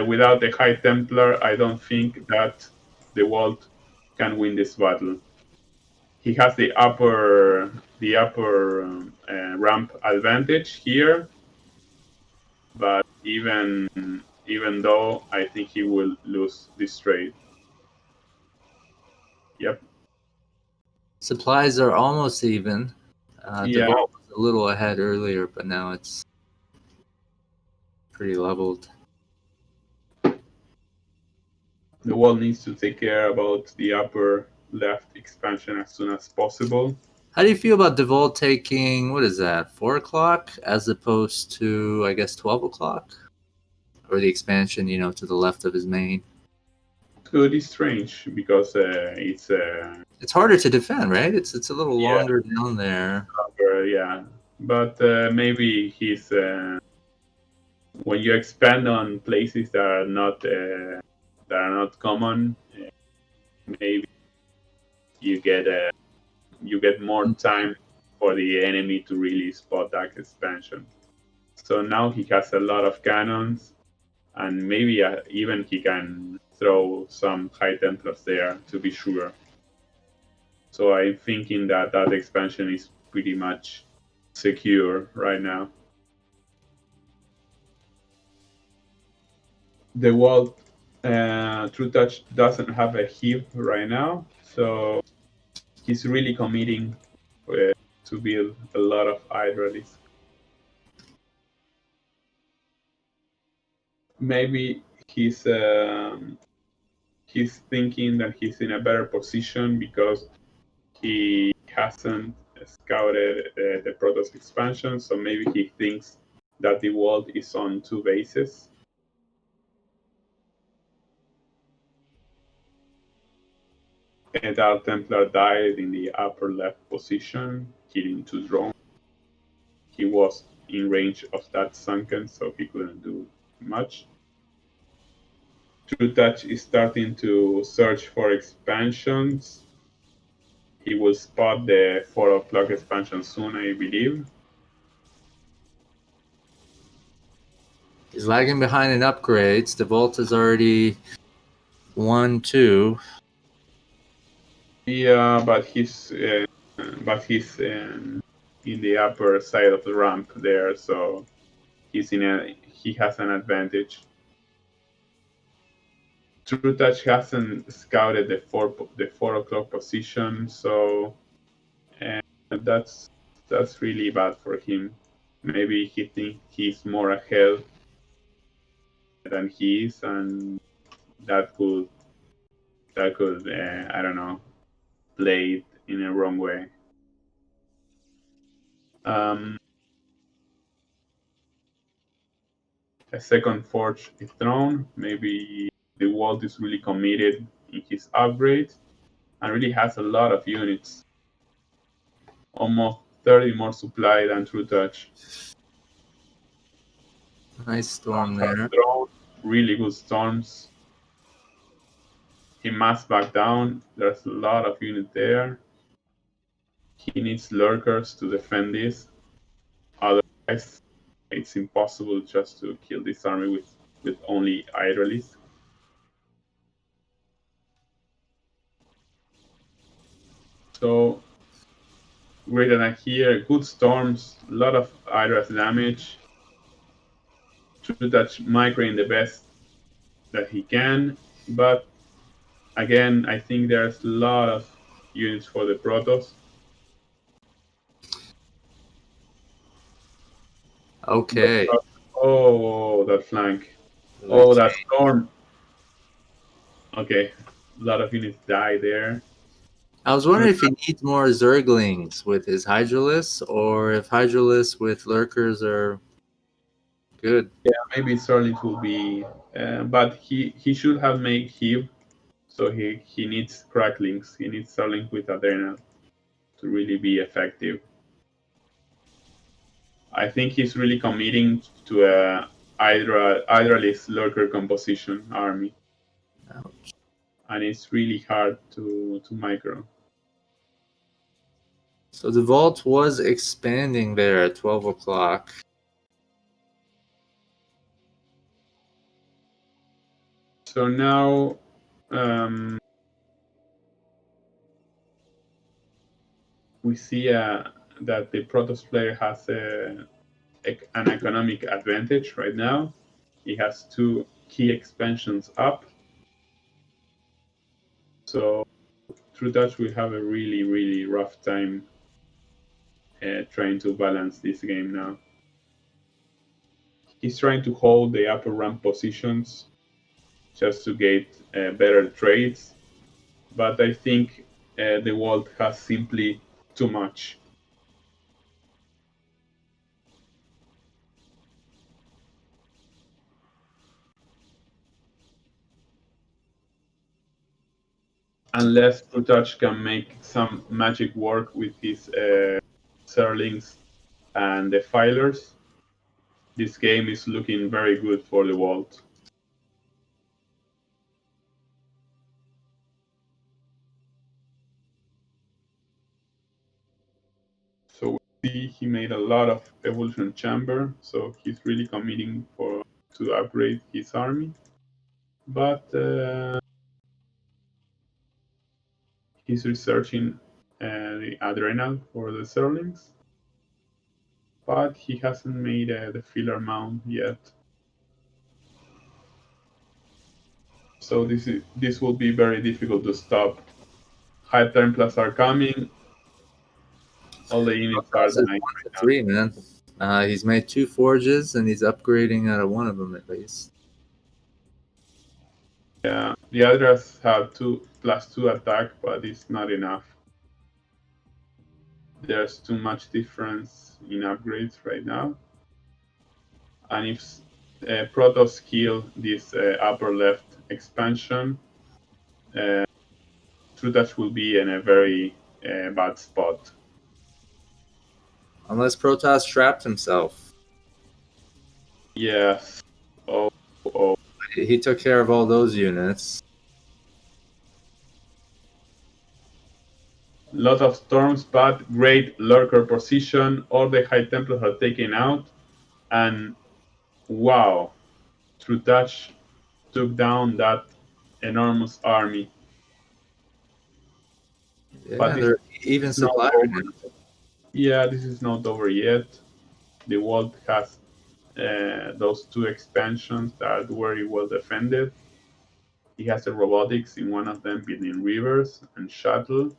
[SPEAKER 2] without the High Templar, I don't think that the Dewalt can win this battle. He has the upper ramp advantage here, but even though I think he will lose this trade. Yep.
[SPEAKER 1] Supplies are almost even.
[SPEAKER 2] Yeah.
[SPEAKER 1] Dewalt was a little ahead earlier, but now it's pretty leveled.
[SPEAKER 2] The wall needs to take care about the upper left expansion as soon as possible.
[SPEAKER 1] How do you feel about Dewalt taking, what is that, 4 o'clock as opposed to, I guess, 12 o'clock? Or the expansion, to the left of his main?
[SPEAKER 2] Good is strange because it's
[SPEAKER 1] It's harder to defend, right? It's a little
[SPEAKER 2] Yeah.
[SPEAKER 1] longer down there.
[SPEAKER 2] Yeah, but maybe he's when you expand on places that are not common, maybe you get more time for the enemy to really spot that expansion. So now he has a lot of cannons, and maybe even he can throw some High Templars there to be sure. So I'm thinking that expansion is pretty much secure right now. The wall Trutacz doesn't have a heap right now, so he's really committing to build a lot of Hydralisks. Maybe he's thinking that he's in a better position because he hasn't scouted the Protoss expansion, so maybe he thinks that the world is on 2 bases. And Dark Templar died in the upper left position, killing 2 drones. He was in range of that sunken, so he couldn't do much. Trutacz is starting to search for expansions. He will spot the 4 o'clock expansion soon, I believe.
[SPEAKER 1] He's lagging behind in upgrades. Dewalt is already 1-2.
[SPEAKER 2] Yeah, but he's in the upper side of the ramp there, so he has an advantage. Trutacz hasn't scouted the 4 o'clock position, so and that's really bad for him. Maybe he thinks he's more ahead than he is, and that could I don't know, play it in a wrong way. Um, a second forge is thrown. Maybe Dewalt is really committed in his upgrade and really has a lot of units, almost 30 more supply than Trutouch.
[SPEAKER 1] Nice storm there.
[SPEAKER 2] Thrown, really good storms. He must back down. There's a lot of units there. He needs lurkers to defend this. Otherwise, it's impossible just to kill this army with only Hydralisk. So great attack here, good storms, a lot of Hydra's damage. Trutacz microing the best that he can, but again, I think there's a lot of units for the Protoss.
[SPEAKER 1] Okay.
[SPEAKER 2] Oh, that flank. Oh, that storm. Okay, a lot of units die there.
[SPEAKER 1] I was wondering if he needs more Zerglings with his Hydralisks, or if Hydralisks with Lurkers are good.
[SPEAKER 2] Yeah, maybe Sterling will be, but he should have made Heave, so he needs cracklings. He needs Sterling with Adrenal to really be effective. I think he's really committing to a Hydralist Lurker composition army.
[SPEAKER 1] Ouch.
[SPEAKER 2] And it's really hard to micro.
[SPEAKER 1] So the vault was expanding there at 12 o'clock.
[SPEAKER 2] So now we see that the Protoss player has an economic advantage right now. He has 2 key expansions up. So Trutacz will have a really, really rough time trying to balance this game now. He's trying to hold the upper ramp positions just to get better trades, but I think the world has simply too much. Unless Trutacz can make some magic work with his Zerlings and the Filers, this game is looking very good for the world. So we see he made a lot of evolution chamber, so he's really committing to upgrade his army. But he's researching the Adrenal for the Zerlings, but he hasn't made the filler mount yet. So this will be very difficult to stop. High Templars are coming. All the units are dying.
[SPEAKER 1] 1-3, man. He's made 2 forges and he's upgrading out of one of them at least.
[SPEAKER 2] Yeah, the others have 2+2 attack, but it's not enough. There's too much difference in upgrades right now. And if Protoss kill this upper left expansion, Trutacz will be in a very bad spot.
[SPEAKER 1] Unless Protoss trapped himself.
[SPEAKER 2] Yes. Oh.
[SPEAKER 1] He took care of all those units.
[SPEAKER 2] Lot of storms, but great lurker position. All the High Templars are taken out. And wow, Trutacz took down that enormous army.
[SPEAKER 1] Yeah,
[SPEAKER 2] But
[SPEAKER 1] they're even supplied.
[SPEAKER 2] Yeah, this is not over yet. The world has those two expansions that are very well defended. He has a robotics in one of them, building rivers and shuttle,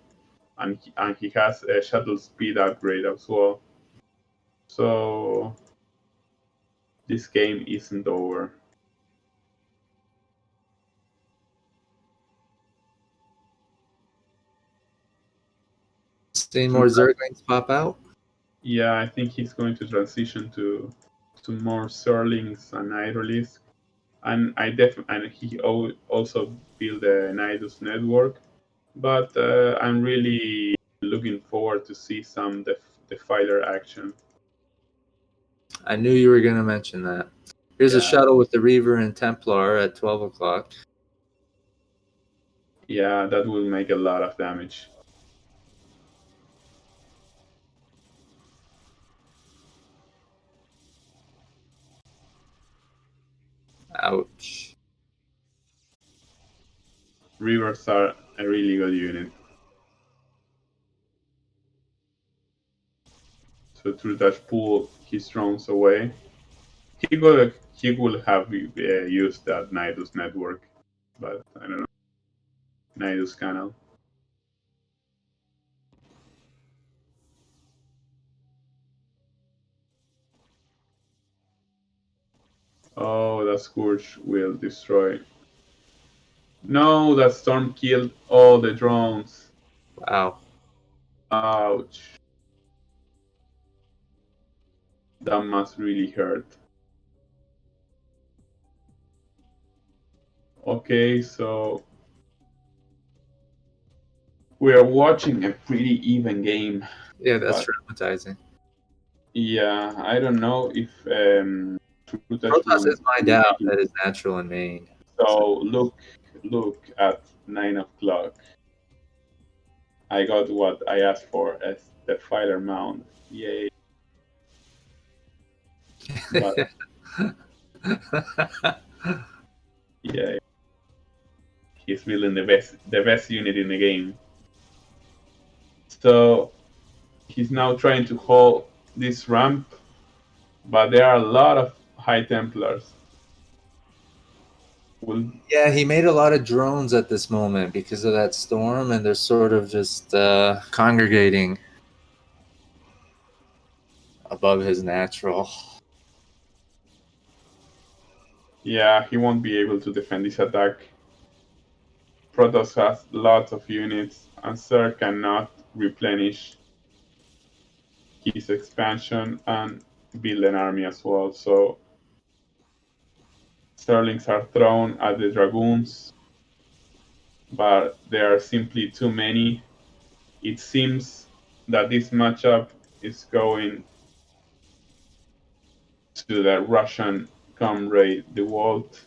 [SPEAKER 2] and he has a shuttle speed upgrade as well. So this game isn't over.
[SPEAKER 1] Seeing more Zerglings pop out.
[SPEAKER 2] Yeah, I think he's going to transition to more Zerlings and Idolisk, and he also built a Nidus network. But I'm really looking forward to see some Defiler action.
[SPEAKER 1] I knew you were going to mention that. Here's a shuttle with the Reaver and Templar at 12 o'clock.
[SPEAKER 2] Yeah, that will make a lot of damage.
[SPEAKER 1] Ouch.
[SPEAKER 2] Reavers are a really good unit. So Trutacz pull his drones away. He will have used that Nidus network, but I don't know. Nidus canal. Oh, that Scourge will destroy. No, that Storm killed all the drones.
[SPEAKER 1] Wow.
[SPEAKER 2] Ouch. That must really hurt. Okay, so we are watching a pretty even game.
[SPEAKER 1] Yeah, that's traumatizing.
[SPEAKER 2] Yeah, I don't know if
[SPEAKER 1] Protoss is my doubt that is natural in main.
[SPEAKER 2] So look at 9 o'clock. I got what I asked for as the fighter mount. Yay! But yeah, he's building the best unit in the game. So he's now trying to hold this ramp, but there are a lot of High Templars.
[SPEAKER 1] Yeah, he made a lot of drones at this moment because of that storm, and they're sort of just congregating above his natural.
[SPEAKER 2] Yeah, he won't be able to defend this attack. Protoss has lots of units, and Sir cannot replenish his expansion and build an army as well. So Sterlings are thrown at the Dragoons, but there are simply too many. It seems that this matchup is going to the Russian comrade Dewalt.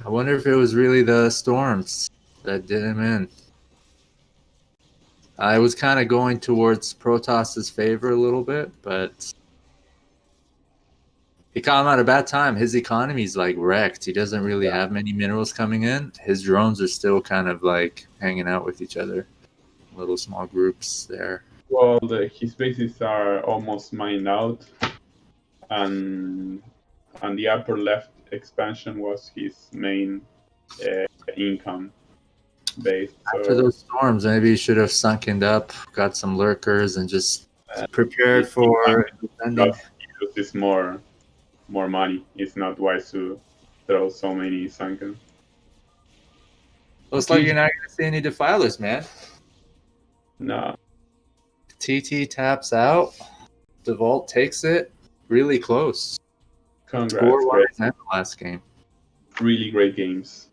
[SPEAKER 1] I wonder if it was really the storms that did him in. I was kind of going towards Protost's favor a little bit, but he caught him at a bad time. His economy's like wrecked. He doesn't really have many minerals coming in. His drones are still kind of like hanging out with each other, little small groups there.
[SPEAKER 2] Well, his bases are almost mined out, and the upper left expansion was his main income base.
[SPEAKER 1] After those storms, maybe he should have sunkened up, got some lurkers, and just prepared for defending.
[SPEAKER 2] This more money. It's not wise to throw so many sunken.
[SPEAKER 1] Looks like you're not going to see any defilers, man.
[SPEAKER 2] No.
[SPEAKER 1] TT taps out. Dewalt takes it. Really close.
[SPEAKER 2] Congrats.
[SPEAKER 1] Score-wise and the last game.
[SPEAKER 2] Really great games.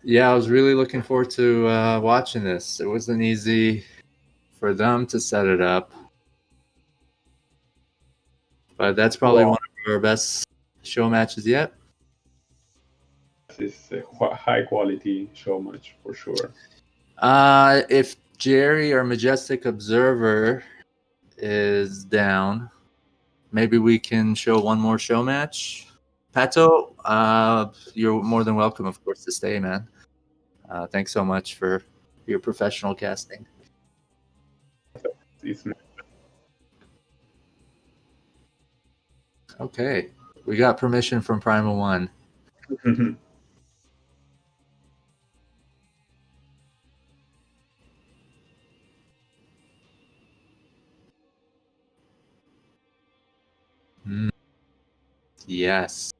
[SPEAKER 1] Yeah, I was really looking forward to watching this. It wasn't easy for them to set it up. But that's probably one of our best show matches yet.
[SPEAKER 2] It's a high quality show match for sure.
[SPEAKER 1] If Jerry or Majestic Observer is down, maybe we can show one more show match. Pato, you're more than welcome, of course, to stay, man. Thanks so much for your professional casting. Okay. We got permission from Primal One. Mm. Yes.